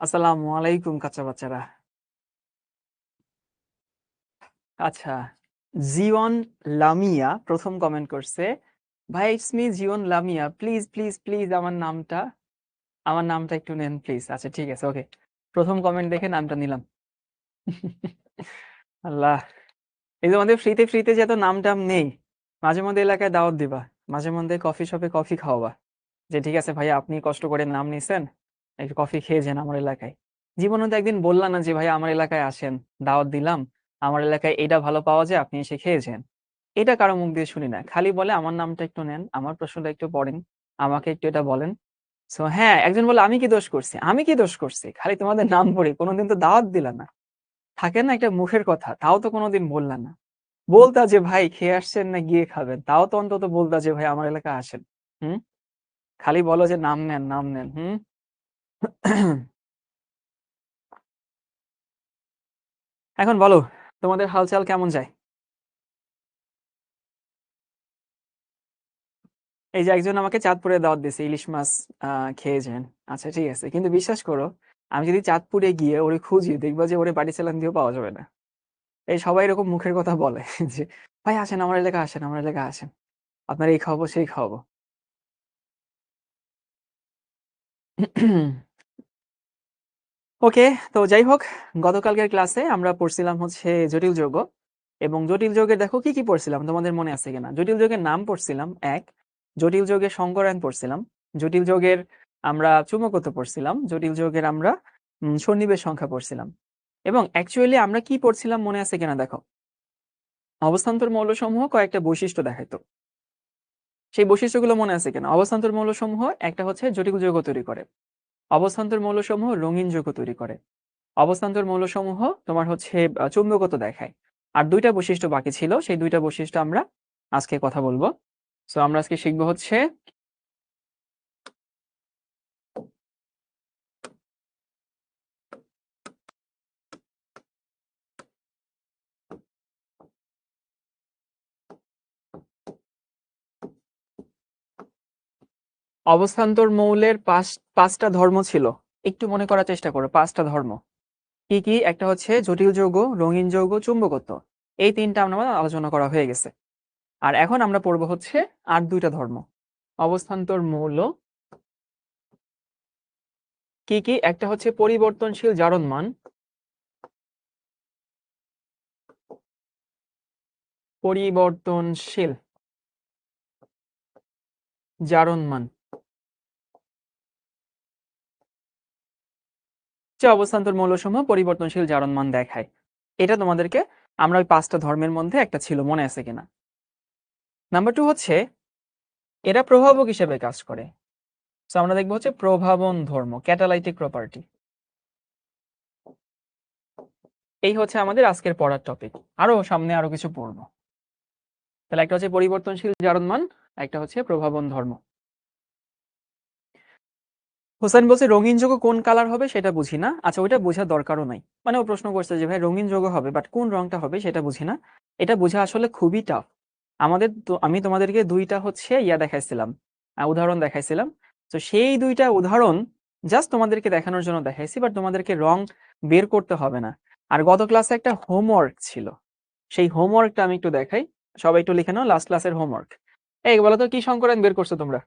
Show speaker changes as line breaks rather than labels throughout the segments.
আসসালামু আলাইকুম কাঁচা বাচ্চারা। আচ্ছা, জীবন লামিয়া ১ম কমেন্ট করছে, "ভাই it's me Jibon Lamia. Please, please, please আমার নামটা একটু নেন প্লিজ।" আচ্ছা ঠিক আছে, ওকে। ১ম কমেন্ট দেখে নামটা নিলাম। আল্লাহ! এই যে আমাদের ফ্রিতে যে এত নাম-টাম নেই, মাঝে মধ্যে এলাকায় দাওয়াত দিবা। মাঝে মধ্যে কফি শপে কফি খাওয়াবা। যে ঠিক আছে ভাইয়া আপনি কষ্ট করে নাম নিছেন, একটু কফি খেয়ে যান আমার এলাকায়। জীবনে তো একদিন বললা না যে ভাইয়া আমার এলাকায় আসেন, দাওয়াত দিলাম, আমার এলাকায় এটা ভালো পাওয়া যায় আপনি এসে খেয়ে যান। এটা কারো মুখ দিয়ে শুনি না। খালি বলে আমার নামটা একটু নেন, আমার প্রশ্নটা একটু পড়েন, আমাকে একটু এটা বলেন। সো হ্যাঁ, একজন বলল আমি কি দোষ করছি? আমি কি দোষ করছি? খালি তোমাদের নাম পড়ি, কোনদিন তো দাওয়াত দিলা না। থাকে না একটা মুখের কথা, তাও তো কোনদিন বললা না। বলতা যে ভাই খেয়ে আসছেন না গিয়ে খাবেন। তাও তো অন্তত বলতা যে ভাই আমার এলাকায় আসেন। হুম? খালি বলো যে নাম নেন, নাম নেন। হুম? এখন বলো তোমাদের হালচাল কেমন যায়? এই যে একজন আমাকে চাঁদপুরে দাওয়াত দিছে ইলিশ মাছ খেয়ে যান। আচ্ছা ঠিক আছে। কিন্তু বিশ্বাস করো আমি যদি চাঁদপুরে গিয়ে ওরে খুঁজি দেখবা যে ওরে বাড়ি চালান দিয়েও পাওয়া যাবে না। এই সবাই এরকম মুখের কথা বলে যে ভাই আসেন আমার এলাকায় আসেন, আমার এলাকায় আসেন। আপনার এই খাওয়াবো সেই খাওয়াবো। ওকে, তো যাই হোক গতকালকের ক্লাসে আমরা পড়ছিলাম হচ্ছে জটিল যৌগ এবং জটিল যৌগের দেখো কি পড়ছিলাম তোমাদের মনে আছে কিনা? জটিল যৌগের নাম পড়ছিলাম ১, জটিল যৌগের সংকরায়ন পড়ছিলাম, জটিল যৌগের আমরা চুম্বকত্ব পড়ছিলাম, জটিল যৌগের আমরা সন্নিবেশ সংখ্যা পড়ছিলাম এবং অ্যাকচুয়ালি আমরা কি পড়ছিলাম মনে আছে কিনা দেখো? অবস্থান্তর মৌলসমূহ কয়েকটা বৈশিষ্ট্য দেখাইতো। সেই বৈশিষ্ট্যগুলো মনে আছে কিনা? অবস্থান্তর মৌলসমূহ একটা হচ্ছে জটিল যৌগ তৈরি করে। অবস্থান্তর মৌলসমূহ রঙিন যৌগ তৈরি করে। অবস্থান্তর মৌলসমূহ তোমার হচ্ছে চুম্বকত্ব দেখায়। আর ২ টা বৈশিষ্ট্য বাকি ছিল। সেই ২ টা বৈশিষ্ট্য আমরা আজকে কথা বলবো। সো আমরা আজকে শিখব হচ্ছে অবস্থান্তর মৌলের ৫ টা ধর্ম ছিল। একটু মনে করার চেষ্টা করো ৫ টা ধর্ম। কি? একটা হচ্ছে জটিল যৌগ, রঙিন যৌগ, চুম্বকত্ব। এই ৩ টা আমরা আলোচনা করা হয়ে গেছে। আর এখন আমরা পড়ব হচ্ছে আর ২ টা ধর্ম। অবস্থান্তর মৌল কি? একটা হচ্ছে পরিবর্তনশীল জারণ মান, পরিবর্তনশীল জারণ মান। যে অবস্থান্তর মৌলসমূহ পরিবর্তনশীল জারণ মান দেখায়। এটা তোমাদেরকে আমরা ওই ৫ টা ধর্মের মধ্যে একটা ছিল মনে আছে কিনা? নাম্বার ২ হচ্ছে এরা প্রভাবক হিসেবে কাজ করে। সো আমরা দেখব হচ্ছে প্রভাবন ধর্ম, ক্যাটালাইটিক প্রপার্টি। এই হচ্ছে আমাদের আজকের পড়ার টপিক। আরো সামনে আরো কিছু পড়ব। তাহলে একটা হচ্ছে পরিবর্তনশীল জারণ মান, একটা হচ্ছে প্রভাবন ধর্ম। হোসেন বলছে রঙিন যৌগ কোন কালার হবে সেটা বুঝি না। আচ্ছা ওইটা বোঝার দরকারও নাই। মানে ও প্রশ্ন করছে যে ভাই রঙিন যৌগ হবে বাট কোন রংটা হবে সেটা বুঝি না। এটা বোঝা আসলে খুবই টাফ। আমাদের তো আমি তোমাদেরকে ২ টা হচ্ছে দেখাইছিলাম। উদাহরণ দেখাইছিলাম। তো সেই ২ টা উদাহরণ জাস্ট তোমাদেরকে দেখানোর জন্য দেখাইছি বাট তোমাদেরকে রং বের করতে হবে না। আর গত ক্লাসে একটা হোমওয়ার্ক ছিল। সেই হোমওয়ার্কটা আমি একটু দেখাই। সবাই একটু লিখে নাও লাস্ট ক্লাসের হোমওয়ার্ক। এই বলো তো কি সংকরায়ন বের করছো তোমরা?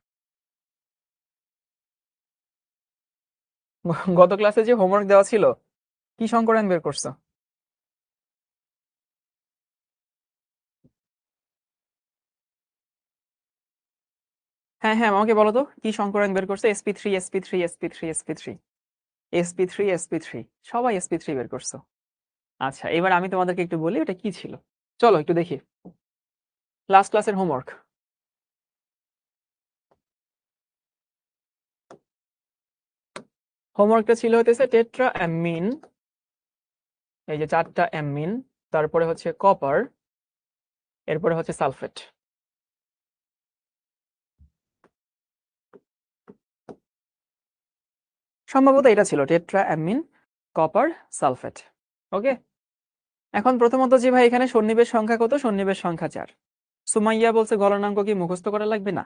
গত ক্লাসে যে হোমওয়ার্ক দেওয়া ছিল কি সংকরায়ন বের করছো? হ্যাঁ, আমাকে বলো তো কি সংকরায়ন বের করছো? sp3 sp3 sp3 sp3 sp3 sp3 সবাই sp3 বের করছো। আচ্ছা এবার আমি তোমাদেরকে একটু বলি ওটা কি ছিল। চলো একটু দেখি লাস্ট ক্লাসের হোমওয়ার্ক। হোমওয়ার্কটা ছিল হতেছে টেট্রা অ্যামিন, এই যে 4টা অ্যামিন, তারপরে হচ্ছে কপার, এরপরে হচ্ছে সালফেট। সম্ভবত এটা ছিল টেট্রা অ্যামিন কপার সালফেট। ওকে, এখন প্রথমত যে ভাই এখানে সন্নিবেশ সংখ্যা কত? সন্নিবেশ সংখ্যা 4। সুমাইয়া বলছে গলনাঙ্ক কি মুখস্থ করা লাগবে না?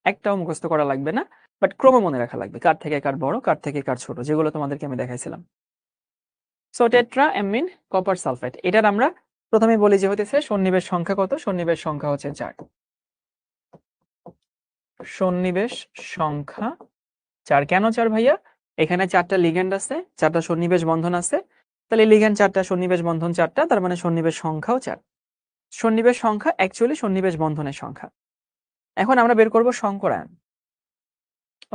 একটাও মুখস্থ করা লাগবে না, বাট ক্রম মনে রাখা লাগবে, কার থেকে কার বড়, কার থেকে কার ছোট, যেগুলো তোমাদেরকে আমি দেখাইছিলাম। So tetra amine copper sulphate, এটার আমরা প্রথমে বলি যে হইতেছে সন্নিবেশ সংখ্যা কত? সন্নিবেশ সংখ্যা হচ্ছে 4। সন্নিবেশ সংখ্যা 4। কেন 4 ভাইয়া? এখানে 4টা লিগ্যান্ড আছে, 4টা সন্নিবেশ বন্ধন আছে, তাহলে লিগ্যান্ড 4টা, সন্নিবেশ বন্ধন 4টা, তার মানে সন্নিবেশ সংখ্যাও 4। সন্নিবেশ সংখ্যা অ্যাকচুয়ালি সন্নিবেশ বন্ধনের সংখ্যা। এখন আমরা বের করব সংকরায়ন।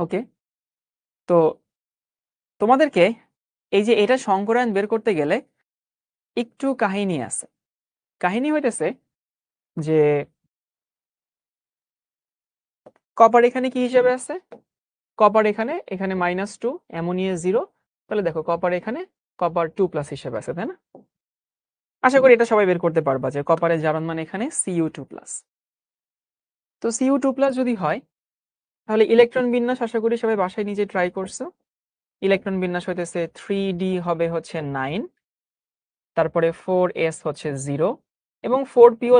ওকে, তো তোমাদেরকে এই যে এটা সংকরায়ন বের করতে গেলে একটু কাহিনী আছে। কাহিনী হইতেছে যে কপার এখানে কি হিসেবে আছে? কপার এখানে -2, অ্যামোনিয়া 0, তাহলে দেখো কপার এখানে কপার 2+ হিসেবে আছে, তাই না? আশা করি এটা সবাই বের করতে পারবা যে কপারের জারণ মানে এখানে Cu2+। তো Cu2+ যদি হয় তাহলে ইলেকট্রন বিন্যাস আশা করি সবাই বাসায় নিজে ট্রাই করছো। ইলেকট্রন বিন্যাস হইতেছে 3d হবে হচ্ছে 9, তারপরে 4s হচ্ছে 0 এবং 4pও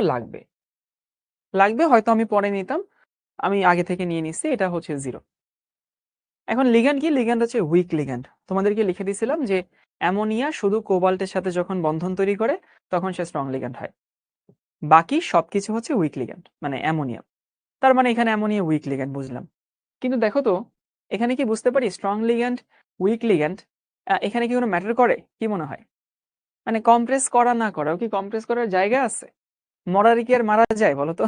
লাগবে হয়তো আমি পরে নিতাম, আমি আগে থেকে নিয়ে নিচ্ছি, এটা হচ্ছে 0। এখন লিগ্যান্ড কি? লিগ্যান্ড হচ্ছে উইক লিগ্যান্ড। তোমাদেরকে লিখে দিয়েছিলাম যে অ্যামোনিয়া শুধু কোবাল্টের সাথে যখন বন্ধন তৈরি করে তখন সে স্ট্রং লিগ্যান্ড হয়, বাকি সবকিছু হচ্ছে উইক লিগ্যান্ড, মানে অ্যামোনিয়া। তার মানে এখানে অ্যামোনিয়া উইক লিগ্যান্ড, বুঝলাম। কিন্তু দেখো তো এখানে কি বুঝতে পারি স্ট্রং লিগ্যান্ড, উইক লিগ্যান্ড এখানে কি কোনো ম্যাটার করে? কি মনে হয়? মানে কম্প্রেস করা না করা, কি কম্প্রেস করার জায়গা আছে? মরার কি আর মারা যায় বলো তো?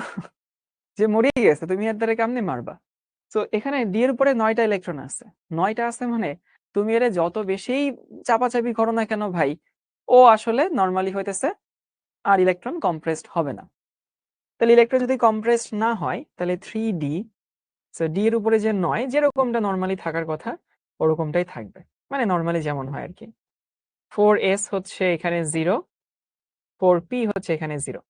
যে মরিয়ে গেছে তুমি এর দ্বারা কেমনে মারবা? তো এখানে ডি এর উপরে 9টা ইলেকট্রন আছে, 9টা আছে মানে তুমি এর যত বেশি চাপাচাপি করো না কেন ভাই, ও আসলে নরমালি হইতেছে আর ইলেকট্রন কম্প্রেসড হবে না। তাহলে ইলেকট্রন যদি কম্প্রেসড না হয় তাহলে 3d, সো ডি এর উপরে যে 9 যেরকমটা নরমালি থাকার কথা ওরকমটাই থাকবে, মানে নরমালি যেমন হয় আর কি। 4s হচ্ছে এখানে 0, 4p হচ্ছে এখানে 0।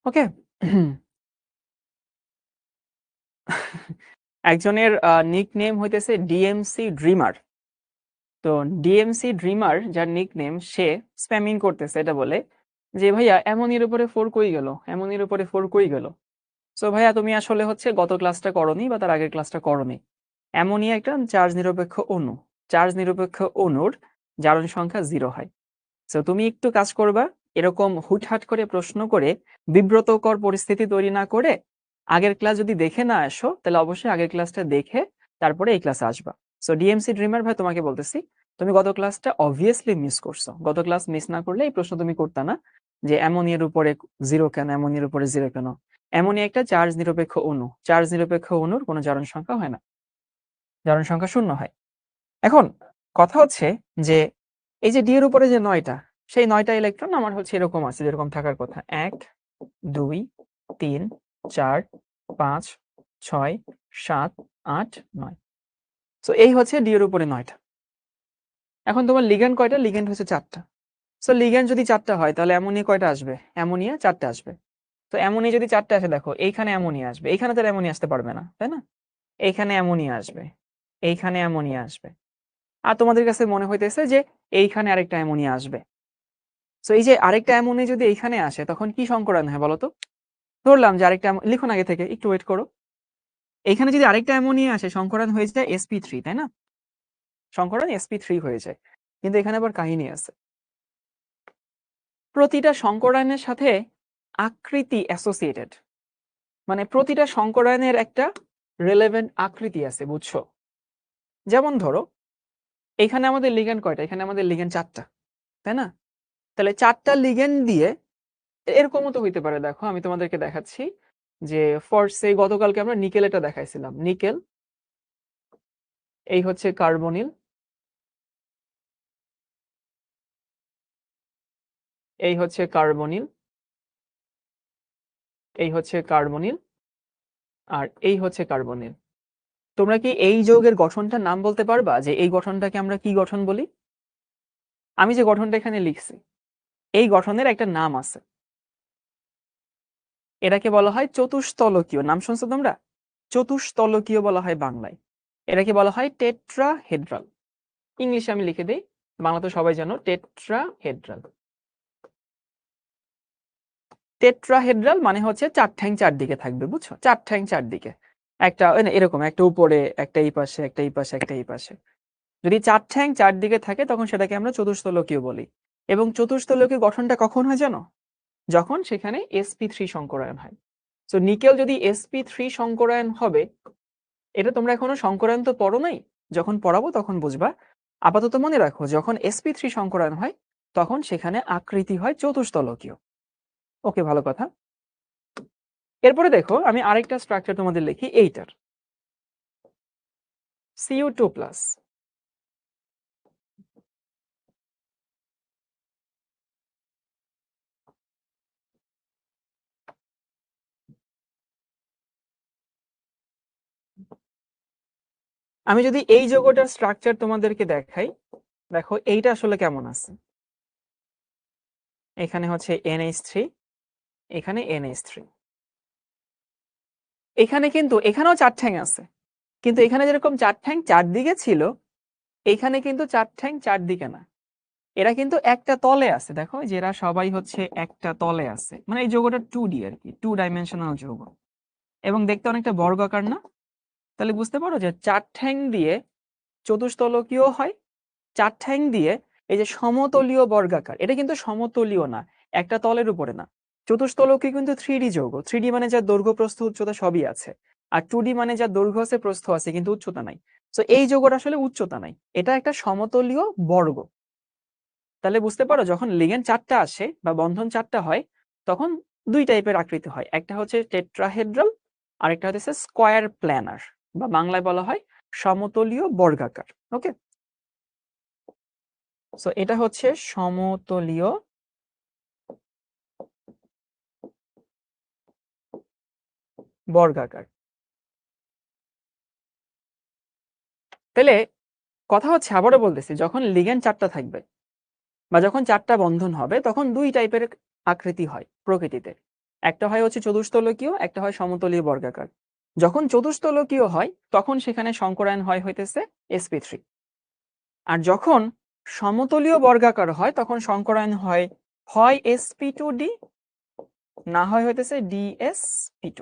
ওকে। একজনের নিক নেম হইতেছে ডিএমসি ড্রিমার। তো ডিএমসি ড্রিমার যার নিক নেম, সে স্প্যামিং করতেছে এটা বলে যে ভাইয়া অ্যামোনিয়ার উপরে 4 কই গেল, অ্যামোনিয়ার উপরে 4 কই গেল। সো ভাইয়া তুমি আসলে হচ্ছে গত ক্লাসটা করনি বা তার আগের ক্লাসটা করনি। অ্যামোনিয়া একটা চার্জ নিরপেক্ষ অণু, চার্জ নিরপেক্ষ অণুর জারণ সংখ্যা 0 হয়। সো তুমি একটু কাজ করবা, এরকম হুটহাট করে প্রশ্ন করে বিব্রতকর পরিস্থিতি তৈরি না করে আগের ক্লাস যদি দেখে না আসো তাহলে অবশ্যই আগের ক্লাসটা দেখে তারপরে এই ক্লাসে আসবা। সো ডিএমসি ড্রিমার ভাই তোমাকে বলতেছি, তুমি গত ক্লাসটা অবভিয়াসলি মিস করছো। গত ক্লাস মিস না করলে এই প্রশ্ন তুমি করতে না যে অ্যামোনিয়ার উপরে 0 কেন, অ্যামোনিয়ার উপরে 0 কেন। অ্যামোনিয়া একটা চার্জ নিরপেক্ষ অণু, চার্জ নিরপেক্ষ অণুর কোনো জারণ সংখ্যা হয় না, জারণ সংখ্যা 0 হয়। এখন কথা হচ্ছে যে এই যে ডি এর উপরে যে 9টা, সেই 9টা ইলেকট্রন আমার হচ্ছে এরকম আছে যেরকম থাকার কথা, 1 2 3 4 5 6 7 8 9। সো এই হচ্ছে ডি এর উপরে 9টা। এখন তোমার লিগ্যান্ড কয়টা? লিগ্যান্ড হচ্ছে 4টা। সো লিগ্যান্ড যদি 4টা হয় তাহলে অ্যামোনিয়া কয়টা আসবে? অ্যামোনিয়া 4টা আসবে। তো অ্যামোনিয়া যদি 4টা আসে, দেখো এইখানে অ্যামোনিয়া আসবে, এইখানে তো অ্যামোনিয়া আসতে পারবে না, তাই না? এইখানে অ্যামোনিয়া আসবে, এইখানে অ্যামোনিয়া আসবে, আর তোমাদের কাছে মনে হইতেছে যে এইখানে আরেকটা অ্যামোনিয়া আসবে। সো এই যে আরেকটা অ্যামোনিয়া যদি এইখানে আসে তখন কি সংকরণ হয় বলতো? ধরলাম যে আরেকটা লিখুন আগে থেকে, একটু ওয়েট করো। এইখানে যদি আরেকটা অ্যামোনিয়া আসে সংকরণ হয়ে যায় sp3, তাই না? সংকরণ sp3 হয়ে যায়। কিন্তু এখানে আবার কাহিনী আছে। প্রতিটা সংকরায়নের সাথে আকৃতি অ্যাসোসিয়েটেড, মানে প্রতিটা সংকরায়নের একটা রেলেভেন্ট আকৃতি আছে, বুঝছো? যেমন ধরো এখানে আমাদের লিগ্যান্ড কয়টা? এখানে আমাদের লিগ্যান্ড 4টা, তাই না? তাহলে 4টা লিগ্যান্ড দিয়ে এরকমও তো হইতে পারে। দেখো আমি তোমাদেরকে দেখাচ্ছি যে ফর সে গতকালকে আমরা নিকেল এটা দেখাইছিলাম, নিকেল এই হচ্ছে কার্বনিল, এই হচ্ছে কার্বনিল, এই হচ্ছে কার্বনিল, আর এই হচ্ছে কার্বনিল। তোমরা কি এই যৌগের গঠনটার নাম বলতে পারবা যে এই গঠনটাকে আমরা কি গঠন বলি? আমি যে গঠনটা এখানে লিখছি এই গঠনের একটা নাম আছে, এটাকে বলা হয় চতুস্তলকীয়। নাম শুনছো তোমরা? চতুস্তলকীয় বলা হয় বাংলায়। এটাকে বলা হয় টেট্রাহেড্রাল। ইংলিশে আমি লিখে দিই, বাংলা তো সবাই জানো, টেট্রাহেড্রাল। টেট্রাহেড্রাল মানে হচ্ছে 4 ঠ্যাং 4 দিকে থাকবে, বুঝছো? 4 ঠ্যাং 4 দিকে। একটা এরকম, একটা উপরে, একটা এই পাশে, একটা এই পাশে, একটা এই পাশে। যদি 4 ঠ্যাং 4 দিকে থাকে তখন সেটাকে আমরা চতুস্থলকীয় বলি। এবং চতুস্থলকীয় গঠনটা কখন হয় জানো? যখন সেখানে sp3 সংকরায়ন হয়। সো নিকেল যদি sp3 সংকরায়ন হবে, এটা তোমরা এখনো সংকরায়ন তো পড়ো নাই, যখন পড়াবো তখন বুঝবা। আপাতত মনে রাখো, যখন sp3 সংকরায়ন হয় তখন সেখানে আকৃতি হয় চতুস্থলকীয়। ওকে, ভালো কথা। এরপরে দেখো, আমি আরেকটা স্ট্রাকচার তোমাদের লিখি এইটার, Cu2+। আমি যদি এই যৌগটার স্ট্রাকচার তোমাদেরকে দেখাই, দেখো এইটা আসলে কেমন আছে। এখানে হচ্ছে NH3, এখানে NH3, এখানে কিন্তু এখানেও 4 ঠ্যাং আছে, কিন্তু এখানে যেরকম 4 ঠ্যাং 4 দিকে ছিল, এখানে কিন্তু 4 ঠ্যাং 4 দিকে না, এরা কিন্তু একটা তলে আছে। দেখো যে এরা সবাই হচ্ছে একটা তলে আছে, মানে এই যৌগটা 2D আর কি, 2 ডাইমেনশনাল যৌগ, এবং দেখতে অনেকটা বর্গাকার না? তাহলে বুঝতে পারো যে 4 ঠ্যাং দিয়ে চতুস্তলকীয় হয়, 4 ঠ্যাং দিয়ে এই যে সমতলীয় বর্গাকার, এটা কিন্তু সমতলীয় না, একটা তলের উপরে না। চতুস্তলকীয় কিন্তু 3D যৌগ, 3D মানে যার দৈর্ঘ্য প্রস্থ উচ্চতা সবই আছে, আর 2D মানে যার দৈর্ঘ্য আছে প্রস্থ আছে কিন্তু উচ্চতা নাই। তো এই যৌগটা আসলে উচ্চতা নাই, এটা একটা সমতলীয় বর্গ। তাহলে বুঝতে পারো যখন লিগেন্ড 4টা আসে বা বন্ধন 4টা হয়, তখন 2 টাইপের আকৃতি হয়, একটা হচ্ছে টেট্রাহেড্রাল, আরেকটা হচ্ছে স্কয়ার প্ল্যানার, বা বাংলায় বলা হয় সমতলীয় বর্গাকার। ওকে, সো এটা হচ্ছে সমতলীয় বর্গাকার। তাহলে কথা হচ্ছে, আবারও বলতেছি, যখন লিগেন্ড 4টা থাকবে বা যখন 4টা বন্ধন হবে তখন 2 টাইপের আকৃতি হয় প্রকৃতিতে, একটা হয় হচ্ছে চতুস্তলকীয়, একটা হয় সমতলীয় বর্গাকার। যখন চতুস্তলকীয় হয় তখন সেখানে সংকরায়ন হয় হইতেছে sp3, আর যখন সমতলীয় বর্গাকার হয় তখন সংকরায়ন হয় হয় sp2d, না হয় হইতেছে dsp2।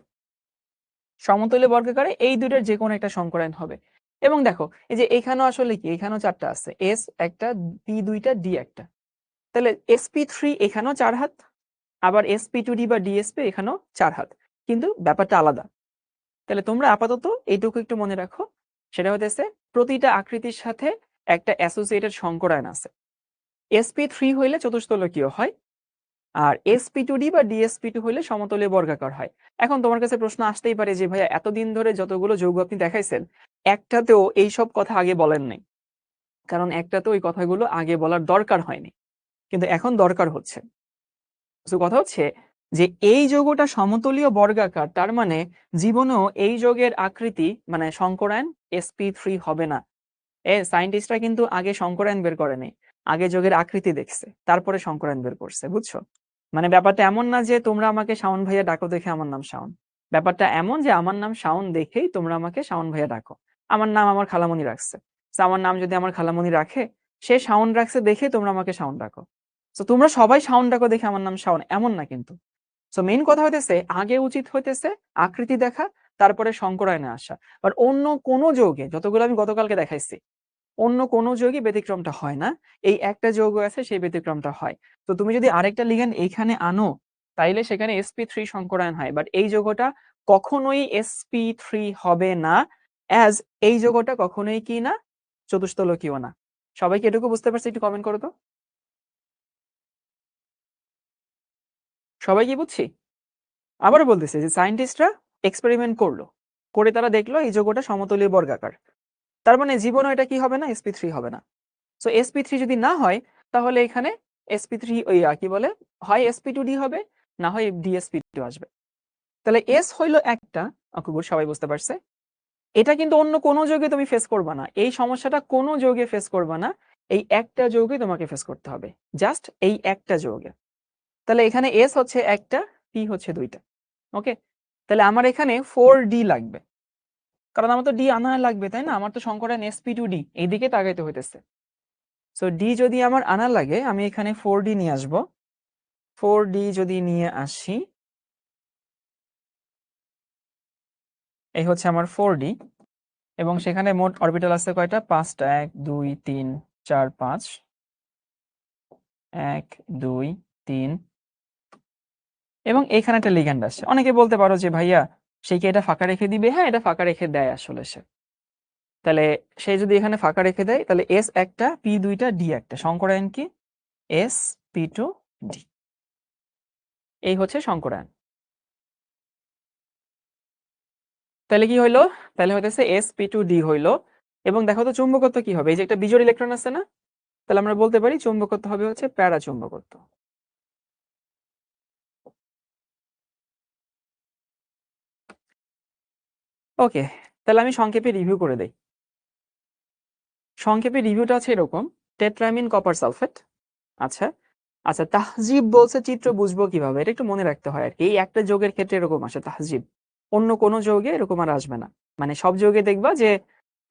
সমতলীয় বর্গাকারে এই দুইটার যে কোনো একটা সংকরায়ন হবে। এবং দেখো এই যে এখানেও আসলে কি, এখানেও 4টা আছে, s একটা, p দুইটা, d একটা, তাহলে sp3 এখানেও 4 হাত, আবার sp2d বা dsp এখানেও 4 হাত, কিন্তু ব্যাপারটা আলাদা। তাহলে তোমরা আপাতত এইটুকু একটু মনে রাখো, সেটা হতেছে প্রতিটা আকৃতির সাথে একটা অ্যাসোসিয়েটেড সংকরায়ন আছে। sp3 হইলে চতুস্তলকীয় হয়, আর sp2d বা dsp2 হইলে সমতলীয় বর্গাকার হয়। এখন তোমার কাছে প্রশ্ন আসতেই পারে যে ভাইয়া, এতদিন ধরে যতগুলো যৌগ আপনি দেখাইছেন, একটাতেও এইসব কথা আগে বলেন নাই, কারণ একটাতেও এই কথাগুলো আগে বলার দরকার হয়নি, কিন্তু এখন দরকার হচ্ছে। তো কথা হচ্ছে যে এই যৌগটা সমতলীয় বর্গাকার, তার মানে জীবনেও এই যৌগের আকৃতি মানে সংকরায়ন sp3 হবে না। সায়েন্টিস্টরা কিন্তু আগে সংকরায়ন বের করেনি, আগে যৌগের আকৃতি দেখছে তারপরে সংকরায়ন বের করছে, বুঝছো? মানে ব্যাপারটা এমন না যে তোমরা আমাকে শাওন ভাইয়া ডাকো দেখে আমার নাম শাওন, ব্যাপারটা এমন যে আমার নাম শাওন দেখেই তোমরা আমাকে শাওন ভাইয়া ডাকো। আমার নাম আমার খালামণি রাখছে, তো আমার নাম যদি আমার খালামণি রাখে, সে শাওন রাখছে দেখে তোমরা আমাকে শাওন ডাকো। তো তোমরা সবাই শাওন ডাকো দেখে আমার নাম শাওন, এমন না কিন্তু। সো মেইন কথা হইতেছে, আগে উচিত হইতেছে আকৃতি দেখা, তারপরে সংকরায়নে আসা। আর অন্য কোন যৌগে, যতগুলো আমি গতকালকে দেখাইছি, অন্য কোন যৌগে ব্যতিক্রমটা হয় না, এই একটা যৌগ আছে সেই ব্যতিক্রমটা হয়। তো তুমি যদি আরেকটা লিগ্যান্ড এইখানে আনো, তাইলে সেখানে sp3 সংকরায়ন হয়, বাট এই যৌগটা কখনোই sp3 হবে না, অ্যাজ এই যৌগটা কখনোই কি না, চতুস্তলকীয় না। সবাইকে এটুকু বুঝতে পারছে? একটু কমেন্ট করো তো, সবাই কি বুঝছি? আবারও বলতেছে যে সায়েন্টিস্টরা এক্সপেরিমেন্ট করলো, করে তারা দেখলো এই যৌগটা সমতলীয় বর্গাকার, তার মানে জীবনে এটা কি হবে না, sp3 হবে না। সো sp3 যদি না হয়, তাহলে এখানে sp3 ওই কি বলে, হয় sp2d হবে, না হয় dsp2 আসবে। তাহলে s হইলো একটা, ওকে গুড, সবাই বুঝতে পারছে। এটা কিন্তু অন্য কোনো যৌগে তুমি ফেস করবা না, এই সমস্যাটা কোনো যৌগে ফেস করবা না, এই একটা যৌগে তোমাকে ফেস করতে হবে, জাস্ট এই একটা যৌগে। তাহলে এখানে s হচ্ছে একটা, p হচ্ছে দুইটা। ওকে, তাহলে আমার এখানে 4d লাগবে। কারণ আমার তো ডি আনা লাগবে, তাই না? আমার তো সংকরায়ন sp2d এইদিকে তাকাইতে হইতেছে। সো ডি যদি আমার আনা লাগে, আমি এখানে 4d নিয়ে আসবো। 4d যদি নিয়ে আসি, এই হচ্ছে আমার 4d, এবং সেখানে মোট অরবিটাল আছে কয়টা? 5টা। 1 2 3 4 5, 1 2 3, এবং এখানে একটা লিগ্যান্ড আছে। অনেকে বলতে পারো যে ভাইয়া সে কি এটা ফাঁকা রেখে দিবে? হ্যাঁ, এটা ফাঁকা রেখে দেয় আসলে সে। তাহলে সে যদি এখানে ফাঁকা রেখে দেয়, তাহলে এস একটা, পি দুইটা, ডি একটা, সংকরায়ন কি? sp2d। এই হচ্ছে সংকরায়ন। তাহলে কি হইলো? তাহলে হইতেছে sp2d হইলো। এবং দেখো তো চুম্বকত্ব কি হবে? এই যে একটা বিজোড় ইলেকট্রন আছে না, তাহলে আমরা বলতে পারি চুম্বকত্ব হবে হচ্ছে প্যারাচুম্বকত্ব। ওকে, তাহলে আমি সংক্ষেপে রিভিউ করে দেই। সংক্ষেপে রিভিউটা আছে এরকম: টেট্রামিন কপার সালফেট। আচ্ছা আচ্ছা, তাহজিব বলছে চিত্র বুঝবো কিভাবে? এটা একটু মনে রাখতে হয় আর কি। এই একটা যৌগের ক্ষেত্রে এরকম আসে তাহজিব, অন্য কোনো যৌগে এরকম আর আসবে না। মানে সব যৌগে দেখবা যে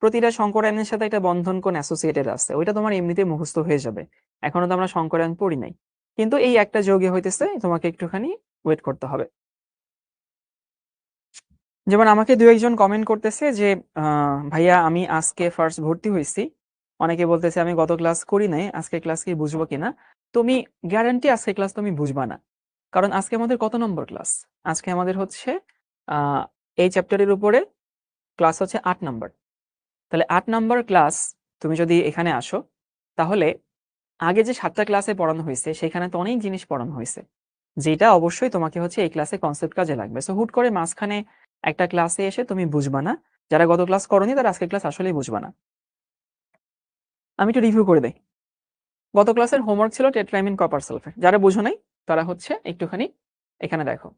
প্রতিটা সংকরায়নের সাথে একটা বন্ধন কোণ অ্যাসোসিয়েটেড আছে, ওইটা তোমার এমনিতে মুখস্থ হয়ে যাবে। এখনো তো আমরা সংকরায়ন পড়ি নাই, কিন্তু এই একটা যৌগে হইতেছে তোমাকে একটুখানি ওয়েট করতে হবে। যেমন আমাকে দু একজন কমেন্ট করতেছে যে ভাইয়া আমি আজকে ফার্স্ট ভর্তি হয়েছি, অনেকে বলতেছে আমি গত ক্লাস করি নাই, আজকে ক্লাস কি বুঝবো কিনা। তুমি গ্যারান্টি আজকে ক্লাস তুমি বুঝবা না, কারণ আজকে আমাদের কত নম্বর ক্লাস? আজকে আমাদের হচ্ছে আহ এই চ্যাপ্টারের উপরে ক্লাস হচ্ছে 8 নম্বর। তাহলে 8 নম্বর ক্লাস তুমি যদি এখানে আসো, তাহলে আগে যে 7টা ক্লাসে পড়ানো হয়েছে সেখানে তো অনেক জিনিস পড়ানো হয়েছে, যেটা অবশ্যই তোমাকে হচ্ছে এই ক্লাসে কনসেপ্ট কাজে লাগবে। সো হুট করে মাঝখানে একটা ক্লাসে এসে তুমি বুঝবা না, যারা গত ক্লাস করনি তারা আজকে ক্লাস আসলেই বুঝবা না। আমি একটু রিভিউ করে দেই। গত ক্লাসের হোমওয়ার্ক ছিল টেট্রামিন কপার সালফেট, যারা বুঝো নাই তারা হচ্ছে একটুখানি এখানে দেখো।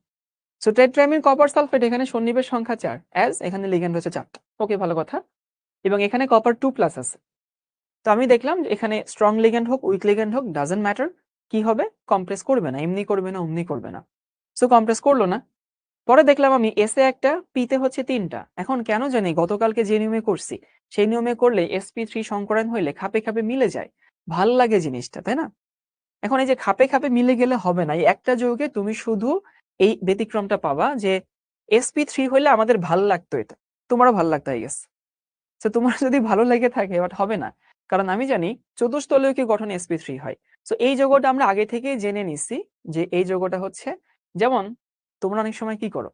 সো টেট্রামিন কপার সালফেট, এখানে সন্নিবেশ সংখ্যা 4, অ্যাজ এখানে লিগ্যান্ড হচ্ছে 4টা। ওকে, ভালো কথা। এবং এখানে কপার 2+ আছে। তো আমি দেখলাম যে এখানে স্ট্রং লিগ্যান্ড হোক উইক লিগ্যান্ড হোক ডাজন্ট ম্যাটার, কি হবে? কম্প্রেস করবে না, এমনি করবে না, অমনি করবে না। সো কম্প্রেস করলো না। পরে দেখলাম আমি এসে একটা, পিতে হচ্ছে 3টা। এখন কেন জানি গতকালকে যে নিয়মে করছি সেই নিয়মে করলে sp3 সংকরায়ন হইলে খাপে খাপে মিলে যায়, ভাল লাগে জিনিসটা, তাই না? এখন এই যে খাপে খাপে মিলে গেলে হবে না, এই একটা যৌগে তুমি শুধু এই ব্যতিক্রমটা পাবা যে sp3 হইলে আমাদের ভাল লাগতো, এটা তোমারও ভাল লাগতো, আই গেস। তো তোমার যদি ভালো লেগে থাকে, বাট হবে না, কারণ আমি জানি চতুস্তলীয় গঠন sp3 হয়। সো এই যৌগটা আমরা আগে থেকেই জেনে নিছি যে এই যৌগটা হচ্ছে, যেমন তোমরা অনেক সময় কি করো,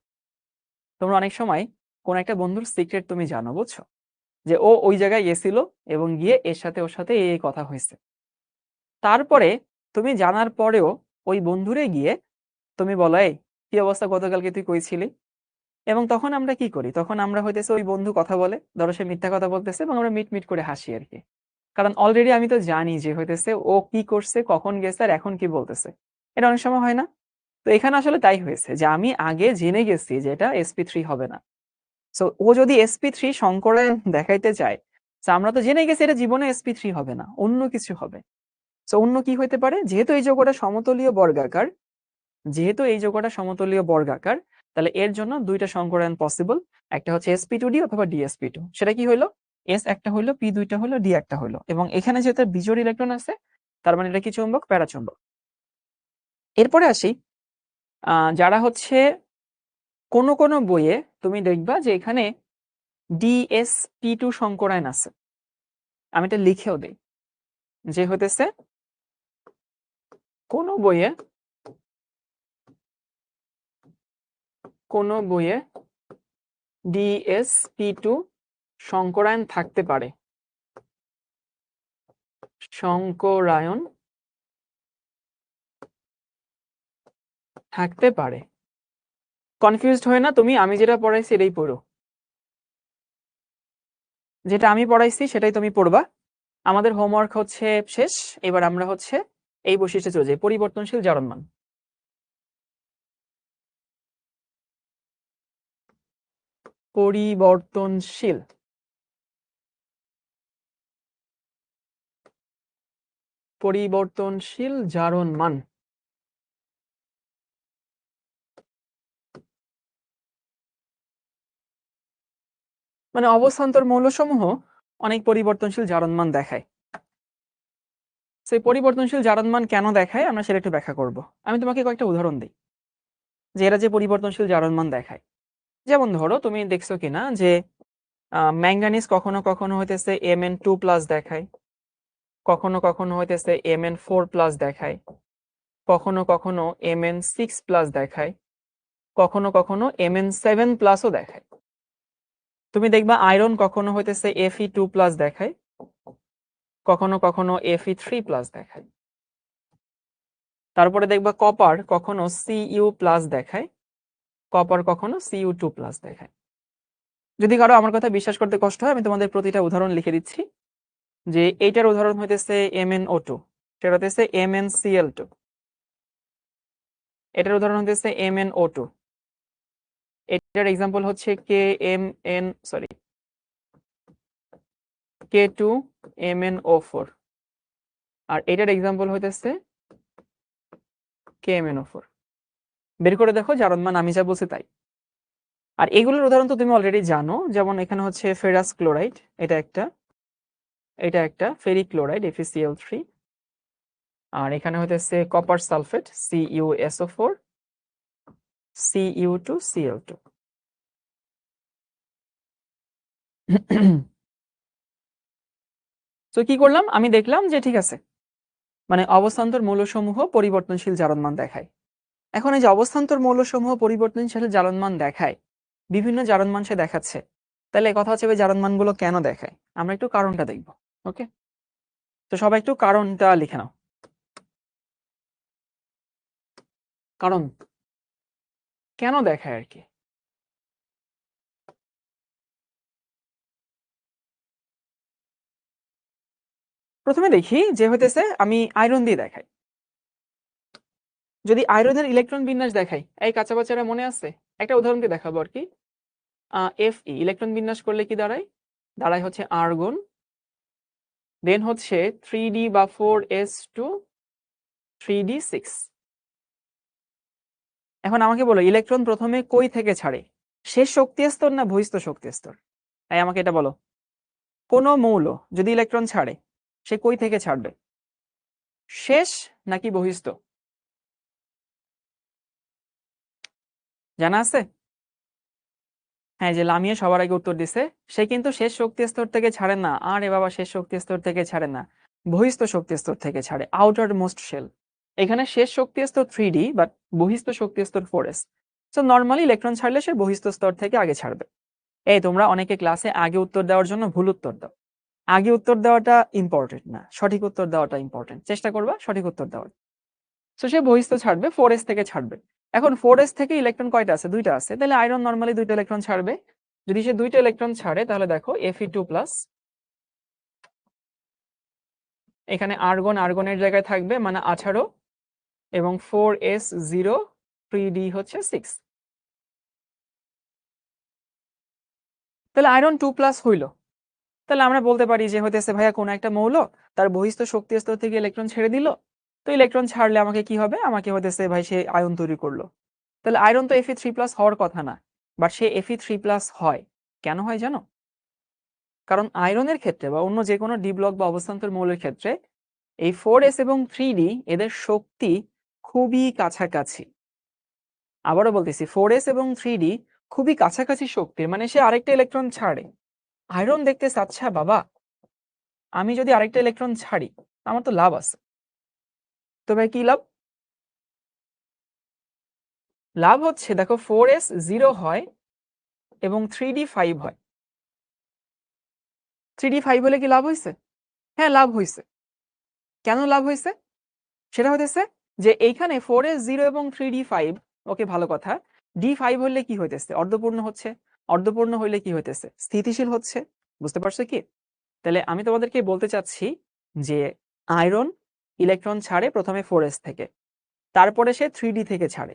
তোমরা অনেক সময় কোন একটা বন্ধুর সিক্রেট তুমি জানো, বুঝছো, যে ও ওই জায়গায় গেছিল এবং গিয়ে এর সাথে ওর সাথে এই কথা হয়েছে। তারপরে তুমি জানার পরেও ওই বন্ধুরে গিয়ে তুমি বলো, এই কি অবস্থা, গতকালকে তুই কইছিলি। এবং তখন আমরা কি করি? তখন আমরা হইতেছে ওই বন্ধু কথা বলে, ধরো সে মিথ্যা কথা বলতেছে, এবং আমরা মিট মিট করে হাসি আর কি। কারণ অলরেডি আমি তো জানি যে হইতেছে ও কি করছে, কখন গেছে, আর এখন কি বলতেছে। এটা অনেক সময় হয় না? তো এখানে আসলে তাই হয়েছে যে আমি আগে জেনে গেছি যে এটা sp3 হবে না। সো ও যদি sp3 সংকরায়ন দেখাইতে চায়, তো আমরা তো জেনে গেছি এটা জীবনে sp3 হবে না, অন্য কিছু হবে। সো অন্য কি হইতে পারে? যেহেতু এই যৌগটা সমতলীয় বর্গাকার, যেহেতু এই যৌগটা সমতলীয় বর্গাকার, তাহলে এর জন্য দুইটা সংকরায়ন পসিবল। একটা হচ্ছে sp2d অথবা dsp2। সেটা কি হইলো? s একটা হইলো, p দুইটা হইলো, d একটা হইলো। এবং এখানে যেহেতু বিজোড় ইলেকট্রন আছে, তার মানে এটা কি চুম্বক? প্যারাচুম্বক। এরপরে আসি, যারা হচ্ছে কোন কোন বইয়ে তুমি দেখবা যে এখানে dsp2 সংকরায়ন আছে। আমি এটা লিখেও দেই যে হইতেছে কোন বইয়ে, কোন বইয়ে dsp2 সংকরায়ন থাকতে পারে, সংকরায়ন থাকতে পারে। কনফিউজড হয় না তুমি, আমি যেটা পড়াইছি এটাই পড়ো, যেটা আমি পড়াইছি সেটাই তুমি পড়বা। আমাদের হোমওয়ার্ক হচ্ছে শেষ। এবার আমরা হচ্ছে এই বৈশিষ্ট্যে চলে যাই, পরিবর্তনশীল জারণ মান। পরিবর্তনশীল, পরিবর্তনশীল জারণ মান। মানে অবস্থান্তর মৌলসমূহ অনেক পরিবর্তনশীল জারণমান দেখায়। সেই পরিবর্তনশীল জারণমান কেন দেখায় আমরা সেটা একটু ব্যাখ্যা করব। আমি তোমাকে কয়েকটা উদাহরণ দিই যে এরা যে পরিবর্তনশীল জারণমান দেখায়। যেমন ধরো তুমি দেখছো কিনা যে ম্যাঙ্গানিজ কখনো কখনো হইতেছে Mn2+ দেখায়, কখনো কখনো হইতেছে Mn4+ দেখায়, কখনো কখনো Mn6+ দেখায়, কখনো কখনো Mn7+ও দেখায়। তুমি দেখবা আয়রন কখনো হইতেছে Fe2+ দেখায়, কখনো কখনো Fe3+ দেখায়। তারপরে দেখবা কপার কখনো Cu+ দেখায়, কপার কখনো Cu2+ দেখায়। যদি কারো আমার কথা বিশ্বাস করতে কষ্ট হয় আমি তোমাদের প্রতিটা উদাহরণ লিখে দিচ্ছি। যে এইটার উদাহরণ হইতেছে MnO2, সেটা হইতেছে MnCl2, এটার উদাহরণ হইতেছে MnO2, এটার এক্সাম্পল হচ্ছে K2MnO4, আর এটার এক্সাম্পল হইতেছে KMnO4। বের করে দেখো জারণমান আমি যা বলছি তাই। আর এগুলোর উদাহরণ তো তুমি অলরেডি জানো, যেমন এখানে হচ্ছে ফেরাস ক্লোরাইড, এটা একটা ফেরিক ক্লোরাইড FeCl3, আর এখানে হইতেছে কপার সালফেট CuSO4 Cu2Cl2। তো কি করলাম, আমি দেখলাম যে ঠিক আছে, মানে অবস্থান্তর মৌলসমূহ পরিবর্তনশীল জারণমান দেখায়। এখন এই যে অবস্থান্তর মৌলসমূহ পরিবর্তনশীল জারণমান দেখায়, বিভিন্ন জারণমান সে দেখাচ্ছে, তাহলে কথা হচ্ছে ওই জারণমানগুলো কেন দেখায়, আমরা একটু কারণটা দেখব। ওকে, তো সবাই একটু কারণটা লিখে নাও। কারণ কেন দেখায় আর কি। প্রথমে দেখি যে হইতেছে আমি আয়রন দিয়ে দেখাই। যদি আয়রনের ইলেকট্রন বিন্যাস দেখাই, এই কাঁচা বাচ্চারা মনে আছে, একটা উদাহরণ দিয়ে দেখাবো আর কি। Fe ইলেকট্রন বিন্যাস করলে কি দাঁড়ায়, দাঁড়ায় হচ্ছে আর্গন, দেন হচ্ছে 3d বা 4s2 3d6। এখন আমাকে বলো ইলেকট্রন প্রথমে কই থেকে ছাড়ে, শেষ শক্তি স্তর না বহিস্থ শক্তি স্তর? তাই আমাকে এটা বলো, কোন মৌল যদি ইলেকট্রন ছাড়ে সে কই থেকে ছাড়বে, শেষ নাকি বহিস্থ? জানা আছে? হ্যাঁ, যে লামিয়া সবার আগে উত্তর দিছে, সে কিন্তু শেষ শক্তি স্তর থেকে ছাড়ে না। আরে বাবা, শেষ শক্তি স্তর থেকে ছাড়ে না, বহিস্থ শক্তি স্তর থেকে ছাড়ে, আউটার মোস্ট শেল। এখানে শেষ শক্তি স্তর 3d বাট বহিস্থ শক্তি স্তর 4s। সো নর্মালি ইলেকট্রন ছাড়লে সে বহিস্থ স্তর থেকে আগে ছাড়বে। এই তোমরা অনেকে ক্লাসে আগে উত্তর দেওয়ার জন্য ভুল উত্তর দাও। আগে উত্তর দেওয়াটা ইম্পর্টেন্ট না, সঠিক উত্তর দেওয়াটা ইম্পর্টেন্ট। চেষ্টা করবা সঠিক উত্তর দেওয়ার। সো সে বহিস্থ ছাড়বে, 4s থেকে ছাড়বে। এখন 4s থেকে ইলেকট্রন কয়টা আছে, দুইটা আছে, তাহলে আয়রন নর্মালি দুইটা ইলেকট্রন ছাড়বে। যদি সে দুইটা ইলেকট্রন ছাড়ে তাহলে দেখো Fe2+, এখানে আর্গনের জায়গায় থাকবে মানে 18, এবং 4s0 3d হচ্ছে 6। তাহলে আয়রন 2+ হইল। তাহলে আমরা বলতে পারি যে হইতেছে ভাইয়া কোন একটা মৌল তার বহিস্থ শক্তি স্তর থেকে ইলেকট্রন ছেড়ে দিল, তো ইলেকট্রন ছাড়লে আমাকে কি হবে, আমাকে হইতেছে ভাই সে আয়ন তৈরি করলো। তাহলে আয়রন তো Fe3+ হওয়ার কথা না, বাট সে Fe3+ হয়। কেন হয় জানো? কারণ আয়রনের ক্ষেত্রে বা অন্য যে কোনো ডি ব্লক বা অবস্থান্তর মৌলের ক্ষেত্রে এই 4s এবং 3d এদের শক্তি খুবই কাছাকাছি। আবারও বলতেছি, 4s এবং 3d খুবই কাছাকাছি শক্তির, মানে সে আরেকটা ইলেকট্রন ছাড়ে। আয়রন দেখতে চাচ্ছে বাবা আমি যদি আরেকটা ইলেকট্রন ছাড়ি আমার তো লাভ আছে। তো ভাই কি লাভ? লাভ হচ্ছে দেখো 4s 0 হয় এবং 3d 5 হয়। 3d 5 হলে কি লাভ হয়েছে? হ্যাঁ, লাভ হয়েছে। কেন লাভ হয়েছে? সেটা হতেছে যে এইখানে 4s 0 এবং 3d 5, ওকে ভালো কথা, d5 হলে কি হইতেছে, অর্ধপূর্ণ হচ্ছে। অর্ধপূর্ণ হইলে কি হইতেছে, স্থিতিশীল হচ্ছে। বুঝতে পারছো কি? তাহলে আমি তোমাদেরকে বলতে চাচ্ছি যে আয়রন ইলেকট্রন ছাড়ে প্রথমে 4s থেকে, তারপরে সে 3d থেকে ছাড়ে।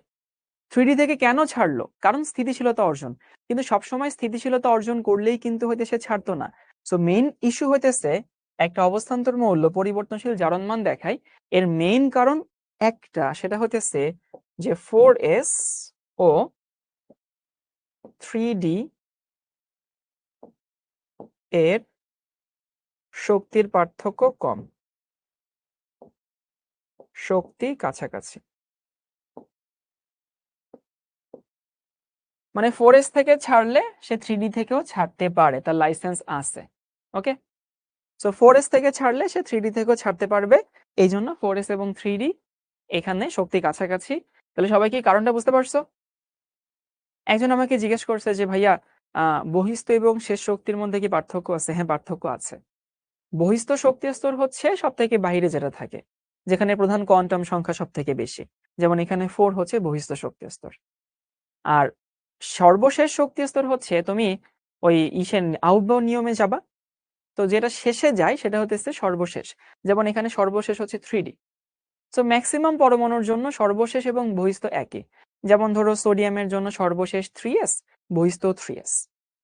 3d থেকে কেন ছাড়লো? কারণ স্থিতিশীলতা অর্জন। কিন্তু সবসময় স্থিতিশীলতা অর্জন করলেই কিন্তু হইতে সে ছাড়তো না। সো মেইন ইস্যু হইতেছে একটা অবস্থান্তর মৌল পরিবর্তনশীল জারণমান দেখায়, এর মেইন কারণ একটা, সেটা হইতেছে যে 4s ও 3d এর শক্তির পার্থক্য কম, শক্তি কাছাকাছি। মানে 4s থেকে ছাড়লে সে 3d থেকেও ছাড়তে পারে, তার লাইসেন্স আছে। ওকে, সো 4s থেকে ছাড়লে সে 3d থেকেও ছাড়তে পারবে, এই জন্য 4s এবং 3d এখানে শক্তি কাছাকাছি। তাহলে সবাই কি কারণটা বুঝতে পারছো? একজন আমাকে জিজ্ঞেস করছে যে ভাইয়া বহিস্থ এবং শেষ শক্তির মধ্যে কি পার্থক্য আছে? হ্যাঁ, পার্থক্য আছে। বহিস্থ শক্তি স্তর হচ্ছে সব থেকে বাহিরে যেটা থাকে, যেখানে প্রধান কোয়ান্টাম সংখ্যা সব থেকে বেশি, যেমন এখানে 4 হচ্ছে বহিস্থ শক্তি স্তর। আর সর্বশেষ শক্তি স্তর হচ্ছে তুমি ওই ইসের আউটবাউ নিয়মে যাবা, তো যেটা শেষে যায় সেটা হচ্ছে সর্বশেষ, যেমন এখানে সর্বশেষ হচ্ছে 3d। সো ম্যাক্সিমাম পরমাণুর জন্য সর্বশেষ এবং বহিস্থ একই, যেমন ধরো সোডিয়ামের জন্য সর্বশেষ 3s, বহিস্থ 3s,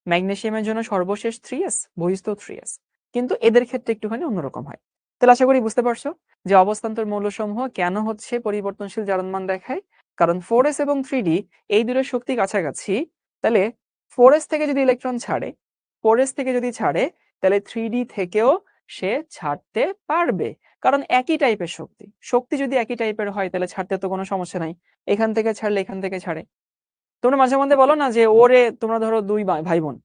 ম্যাগনেসিয়ামের জন্য সর্বশেষ 3s, বহিস্থ 3s, কিন্তু এদের ক্ষেত্রে একটুখানি অন্যরকম হয়। তাহলে আশা করি বুঝতে পারছো যে অবস্থান্তর মৌলসমূহ কেন হচ্ছে পরিবর্তনশীল জারণমান দেখায়, কারণ 4s এবং 3d এই দুটোর শক্তি কাছাকাছি। তাহলে 4s থেকে যদি ইলেকট্রন ছাড়ে, 4s থেকে যদি ছাড়ে, তাহলে 3d থেকেও সে ছাড়তে পারবে, কারণ একই টাইপের শক্তি। শক্তি যদি একই টাইপের হয় তাহলে ছাড়তে তো কোনো সমস্যা নাই, এখান থেকে ছাড়লে এখান থেকে ছাড়ে। তোমরা মাঝে মধ্যে বলো না যে ওরে, তোমরা ধরো দুই ভাই বোন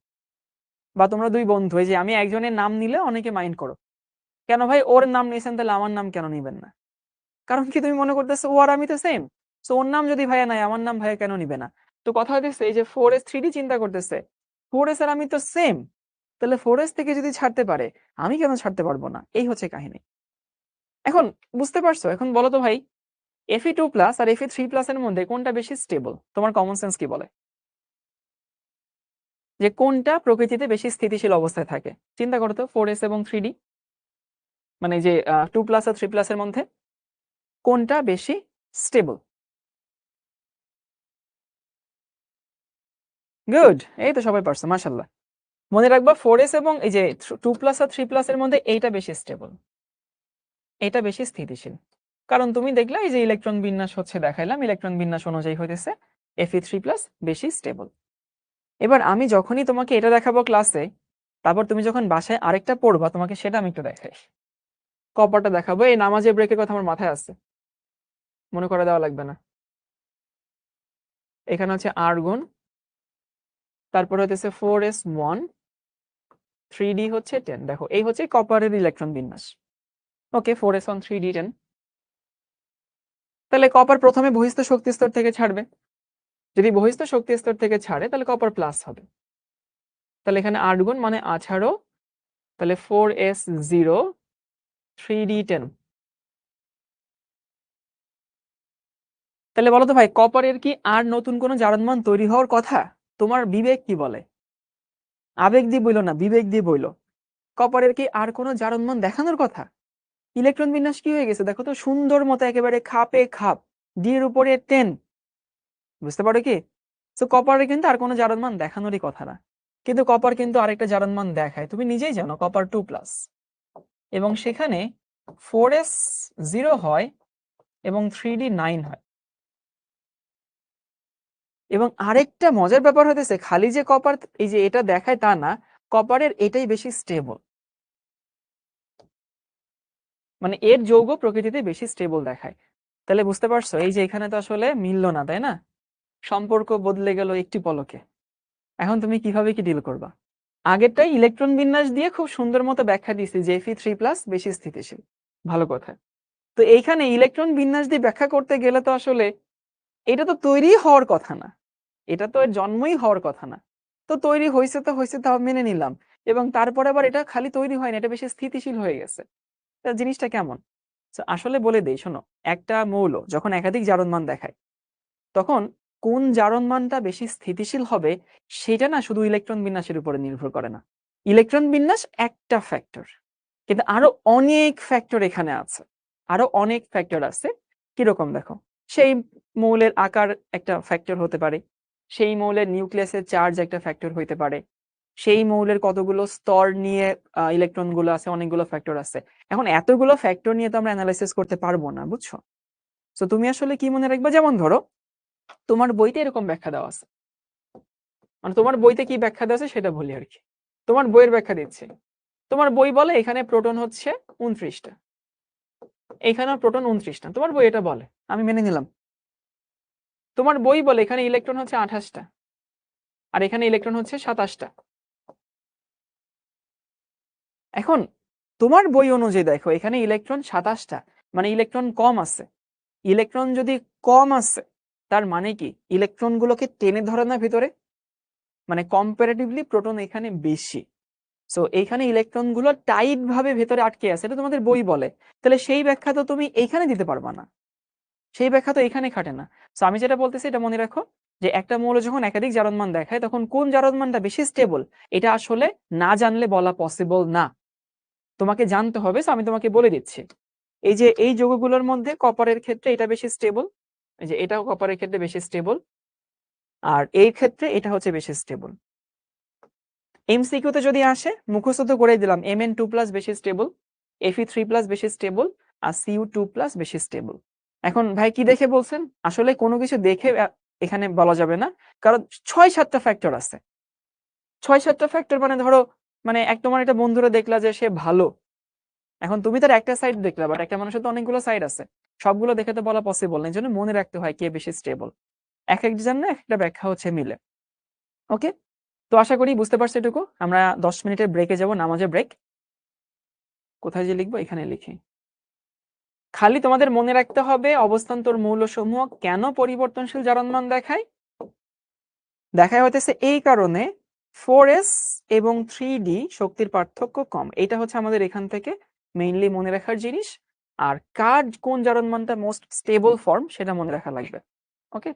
বা তোমরা দুই বন্ধু, এই যে আমি একজনের নাম নিলে অনেকে মাইন্ড করো, কেন ভাই ওর নাম নিয়েছেন তাহলে আমার নাম কেন নিবেন না? কারণ কি তুমি মনে করতেছো ও আর আমি তো সেম, সো ওর নাম যদি ভাইয়া নাই আমার নাম ভাইয়া কেন নিবে না? তো কথা হইতেছে এই যে 4s 3d চিন্তা করতেছে, 4s আর আমি তো সেম, তাহলে 4s থেকে যদি ছাড়তে পারে আমি কেন ছাড়তে পারবো না? এই হচ্ছে কাহিনী। এখন বুঝতে পারছো? এখন বলো তো ভাই, Fe2+ আর Fe3+ এর মধ্যে কোনটা বেশি স্টেবল? তোমার কমন সেন্স কি বলে যে কোনটা প্রকৃতিতে বেশি স্থিতিশীল অবস্থায় থাকে? চিন্তা করো তো, 4s এবং 3d, মানে যে 2+ আর 3+ এর মধ্যে কোনটা বেশি স্টেবল? গুড, এই তো সবাই পারছো, মাশাআল্লাহ। মনে রাখবা 4s এবং এই যে 2+ আর 3+ এর মধ্যে এইটা বেশি স্টেবল, এটা বেশি স্থিতিশীল। কারণ তুমি দেখলে এই যে ইলেকট্রন বিন্যাস হচ্ছে দেখাইলাম, ইলেকট্রন বিন্যাস অনুযায়ী হইতেছে Fe3+ বেশি স্টেবল। এবার আমি যখনই তোমাকে এটা দেখাবো ক্লাসে, তারপর তুমি যখন বাসায় আরেকটা পড়বা তোমাকে সেটা আমি একটু দেখাই। কপারটা দেখাবো, এই নামাজের ব্রেকের কথা আমার মাথায় আছে, মনে করে দেওয়া লাগবে না। এখানে হচ্ছে আর্গন, তারপর হচ্ছে 4s1, 3d হচ্ছে 10। দেখো এই হচ্ছে কপারের ইলেকট্রন বিন্যাস। ওকে, 4s1 3d 10। তাহলে কপার প্রথমে বহিস্থ শক্তি স্তর থেকে ছাড়বে, যদি বহিস্থ শক্তি স্তর থেকে ছাড়ে তাহলে কপার প্লাস হবে। তাহলে এখানে আর্গন মানে 18, তাহলে 4s0 3d 10। তাহলে বলো তো ভাই, কপারের কি আর নতুন কোনো জারণমান তৈরি হওয়ার কথা? তোমার বিবেক কি বলে? আবেগ দিয়ে বইলো না, বিবেক দিয়ে বইলো। কপারের কি আর কোনো জারণমান দেখানোর কথা? ইলেকট্রন বিন্যাস কি হয়ে গেছে দেখো তো, সুন্দর মতো একেবারে খাপে খাপ, ডি এর উপরে 10। বুঝতে পারো কি? তো কপারে কিন্তু আর কোনো জারণমান দেখানোরই কথা না, কিন্তু কপার কিন্তু আরেকটা জারণমান দেখায়, তুমি নিজেই জানো, কপার 2+, এবং সেখানে 4s0 হয় এবং 3d 9 হয়। এবং আরেকটা মজার ব্যাপার হতেছে, খালি যে কপার এই যে এটা দেখায় তা না, কপারের এটাই বেশি স্টেবল, মানে এর যৌগ প্রকৃতিতে বেশি স্টেবল দেখায়। তাহলে বুঝতে পারছো এই যে এখানে তো আসলে মিললো না, তাই না? সম্পর্ক বদলে গেল একটি পলকে। এখন তুমি কিভাবে কি ডিল করবা? আগেরটাই ইলেকট্রন বিন্যাস দিয়ে খুব সুন্দর মতো ব্যাখ্যা দিয়েছি যে Fe3+ বেশি স্থিতিশীল, ভালো কথা। তো এইখানে ইলেকট্রন বিন্যাস দিয়ে ব্যাখ্যা করতে গেলে তো আসলে এটা তো তৈরি হওয়ার কথা না, এটা তো এর জন্মই হওয়ার কথা না। তো তৈরি হয়েছে তো হয়েছে, তাও মেনে নিলাম, এবং তারপরে আবার এটা খালি তৈরি হয় না, এটা বেশি স্থিতিশীল হয়ে গেছে। তা জিনিসটা কেমন? তো আসলে বলে দেই শোনো, একটা মৌল যখন একাধিক জারণমান দেখায় তখন কোন জারণমানটা বেশি স্থিতিশীল হবে সেটা না শুধু ইলেকট্রন বিন্যাসের উপরে নির্ভর করে না। ইলেকট্রন বিন্যাস একটা ফ্যাক্টর, কিন্তু আরো অনেক ফ্যাক্টর এখানে আছে, আরো অনেক ফ্যাক্টর আছে। কিরকম দেখো, সেই মৌলের আকার একটা ফ্যাক্টর হতে পারে, সেই মৌলের নিউক্লিয়াসের চার্জ একটা ফ্যাক্টর হইতে পারে, সেই মৌলের কতগুলো স্তর নিয়ে ইলেকট্রন গুলো আছে, অনেকগুলো ফ্যাক্টর আছে। এখন এতগুলো ফ্যাক্টর নিয়ে তো আমরা অ্যানালাইসিস করতে পারবো না, বুঝছো? তো তুমি আসলে কি মনে রাখবে, যেমন ধরো তোমার বইতে এরকম ব্যাখ্যা দেওয়া আছে, মানে তোমার বইতে কি ব্যাখ্যা দেওয়া আছে সেটা বলি আর কি। তোমার বইয়ের ব্যাখ্যা দিচ্ছি। তোমার বই বলে এখানে প্রোটন হচ্ছে 29টা, এখানেও প্রোটন 29টা, তোমার বই এটা বলে, আমি মেনে নিলাম। তোমার বই বলে এখানে ইলেকট্রন হচ্ছে 28টা, আর এখানে ইলেকট্রন হচ্ছে 27টা। এখন তোমার বই অনুযায়ী দেখো এখানে ইলেকট্রন 27টা, মানে ইলেকট্রন কম আছে। ইলেকট্রন যদি কম আছে তার মানে কি ইলেকট্রন গুলোকে টেনে ধরে না ভিতরে, মানে কম্পারেটিভলি প্রোটন এখানে বেশি। সো এইখানে ইলেকট্রন গুলো টাইট ভাবে ভেতরে আটকে আছে, এটা তোমাদের বই বলে। তাহলে সেই ব্যাখ্যা তো তুমি এইখানে দিতে পারবা না, সেই ব্যাখ্যা তো এখানে খাটে না। সো আমি যেটা বলতেছি এটা মনে রাখো, যে একটা মৌল যখন একাধিক জারণ মান দেখায় তখন কোন জারণ মানটা বেশি স্টেবল এটা আসলে না জানলে বলা পসিবল না, তোমাকে জানতে হবে। সো আমি তোমাকে বলে দিচ্ছি, এই যে এই যৌগগুলোর মধ্যে কপারের ক্ষেত্রে এটা বেশি স্টেবল, এই যে এটাও কপারের ক্ষেত্রে বেশি স্টেবল, আর এই ক্ষেত্রে এটা হচ্ছে বেশি স্টেবল। এমসিকিউতে যদি আসে মুখস্থ তো করে দিলাম, Mn2+ বেশি স্টেবল, Fe3+ বেশি স্টেবল, আর Cu2+ বেশি স্টেবল। এখন ভাই কি দেখে বলছেন? আসলে কোনো কিছু দেখে এখানে বলা যাবে না, কারণ 6-7টা ফ্যাক্টর আছে। 6-7টা ফ্যাক্টর মানে ধরো, মানে তোমার একটা বন্ধুরা দেখলা যে সে ভালো, এখন তুমি তার একটা সাইড দেখলা, বাট একটা মানুষের তো অনেকগুলো সাইড আছে, সবগুলো দেখে তো বলা পসিবল না। এই জন্য মনে রাখতে হয় কে বেশি স্টেবল। এক একজন না একটা ব্যাখ্যা হচ্ছে মিলে। ওকে, তো আশা করি বুঝতে পারছো এটুকু। আমরা 10 মিনিটের ব্রেকে যাব, নামাজের ব্রেক। কোথায় যে লিখবো, এখানে লিখি। খালি তোমাদের মনে রাখতে হবে অবস্থান্তর মৌলসমূহ কেন পরিবর্তনশীল জারণমান দেখায়। দেখায় হইতেছে এই কারণে 4s এবং 3d শক্তির পার্থক্য কম, এটা হচ্ছে আমাদের এখান থেকে মেইনলি মনে রাখার জিনিস। আর কার কোন জারণমানটা মোস্ট স্টেবল ফর্ম সেটা মনে রাখা লাগবে। ওকে।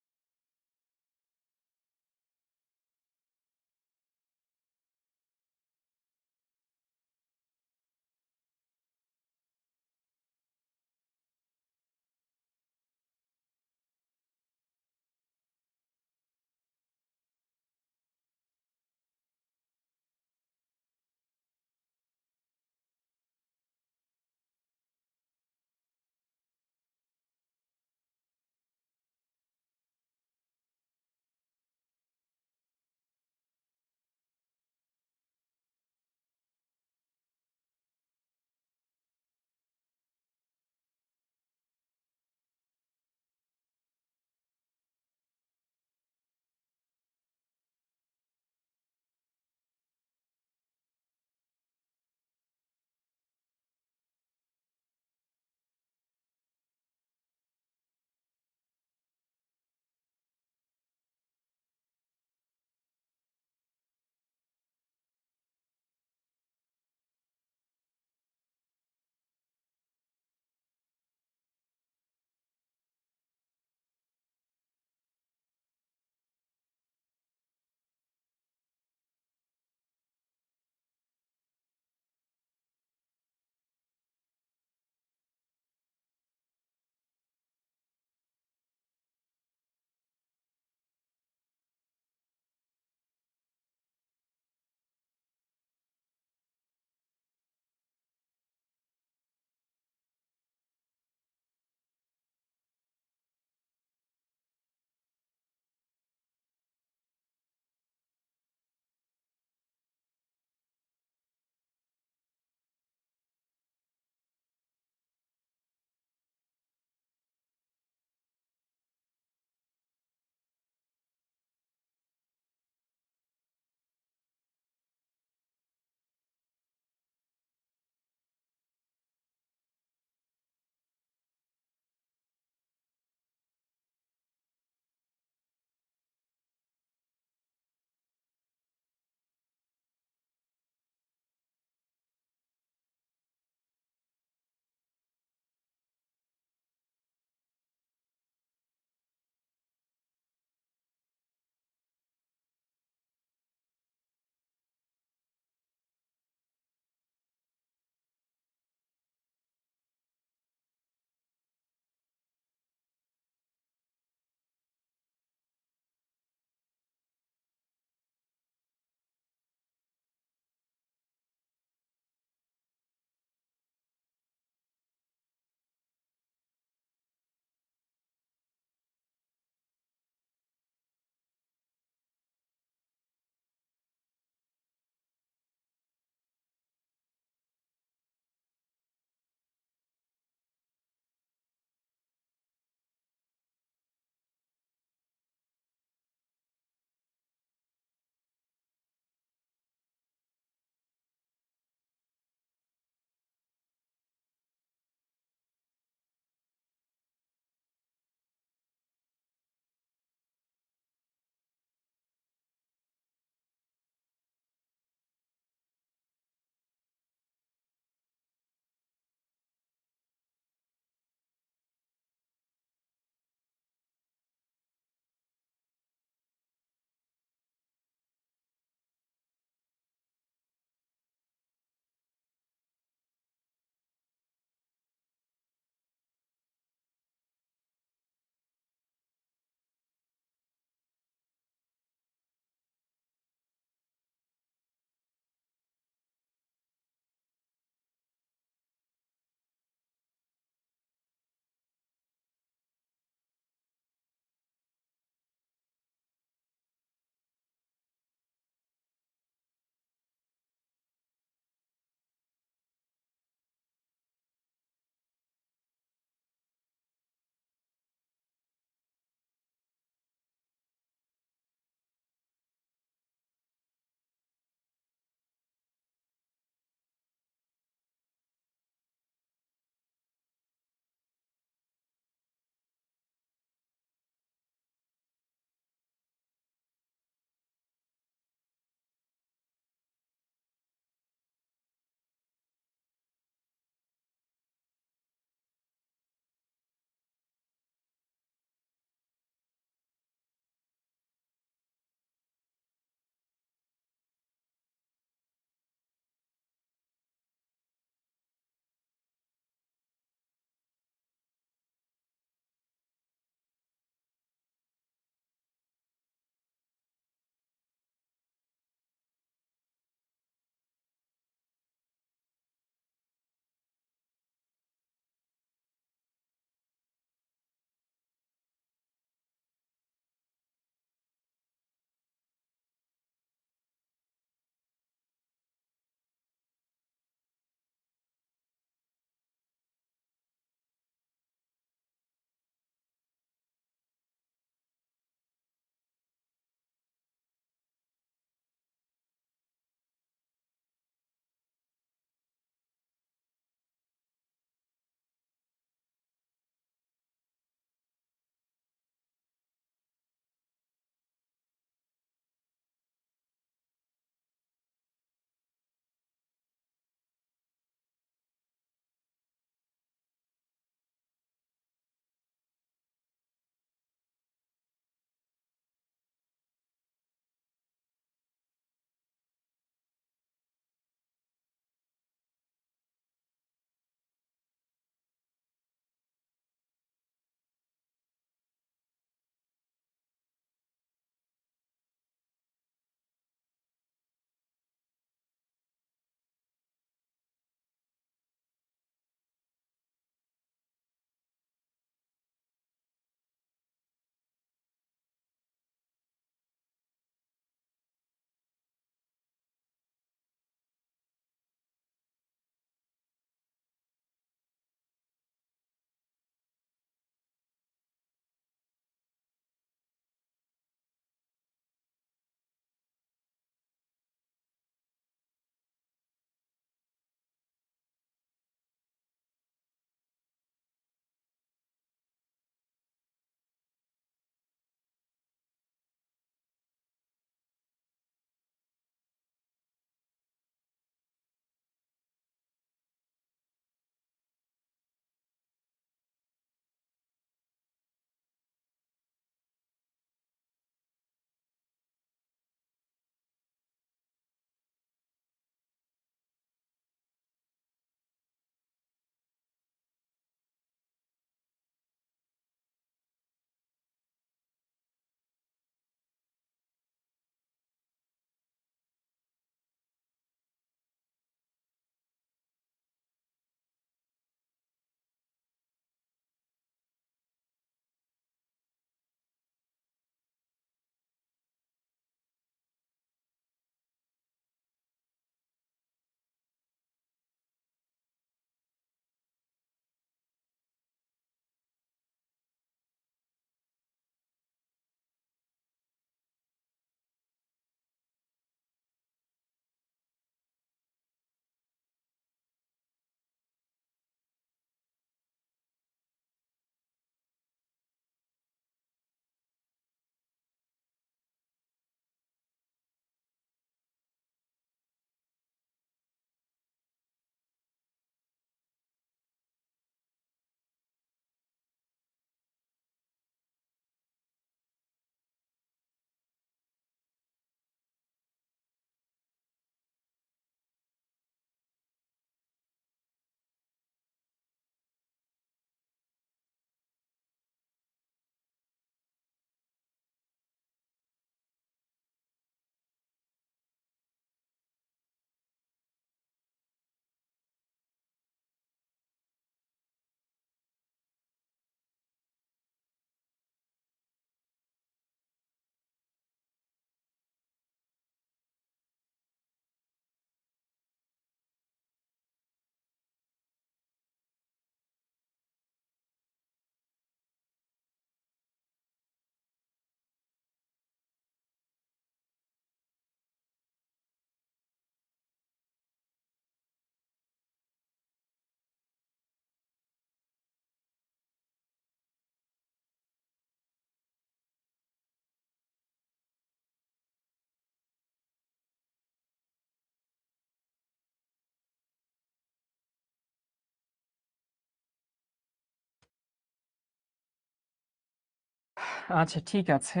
আচ্ছা ঠিক আছে,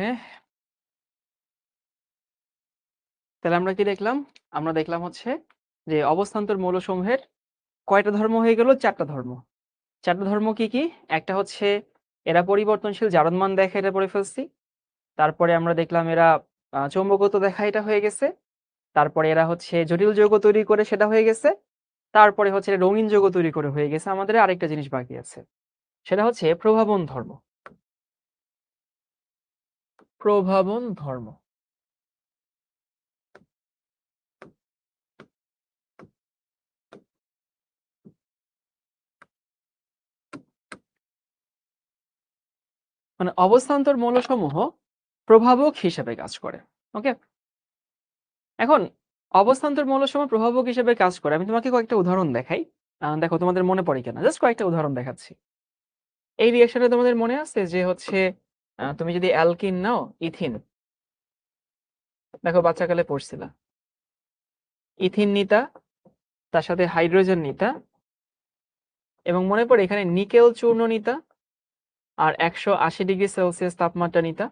তাহলে আমরা কি দেখলাম? আমরা দেখলাম হচ্ছে যে অবস্থান্তর মৌলসমূহের কয়টা ধর্ম হয়ে গেল? ৪টা ধর্ম। ৪টা ধর্ম কি কি? একটা হচ্ছে এরা পরিবর্তনশীল জারণ মান দেখায়, এটা পড়ে ফেলছি। তারপরে আমরা দেখলাম এরা চৌম্বকত্ব দেখায়, এটা হয়ে গেছে। তারপরে এরা হচ্ছে জটিল যৌগ তৈরি করে, সেটা হয়ে গেছে। তারপরে হচ্ছে রঙিন যৌগ তৈরি করে হয়ে গেছে। আমাদের আরেকটা জিনিস বাকি আছে, সেটা হচ্ছে প্রভাবন ধর্ম। প্রভাবন ধর্ম মানে অবস্থান্তর মৌলসমূহ প্রভাবক হিসেবে কাজ করে। ওকে, এখন অবস্থান্তর মৌলসমূহ প্রভাবক হিসেবে কাজ করে। আমি তোমাকে কয়েকটা উদাহরণ দেখাই, দেখো তোমাদের মনে পড়ে কিনা। জাস্ট কয়েকটা উদাহরণ দেখাচ্ছি। এই রিঅ্যাকশনে তোমাদের মনে আছে যে হচ্ছে তুমি যদি অ্যালকিন নাও, ইথিন, দেখো বাচ্চাকালে পড়ছিলা, ইথিন নিতা, তার সাথে হাইড্রোজেন নিতা, এবং মনে পড়ে এখানে নিকেল চূর্ণ নিতা, আর 180°C তাপমাত্রা নিতা।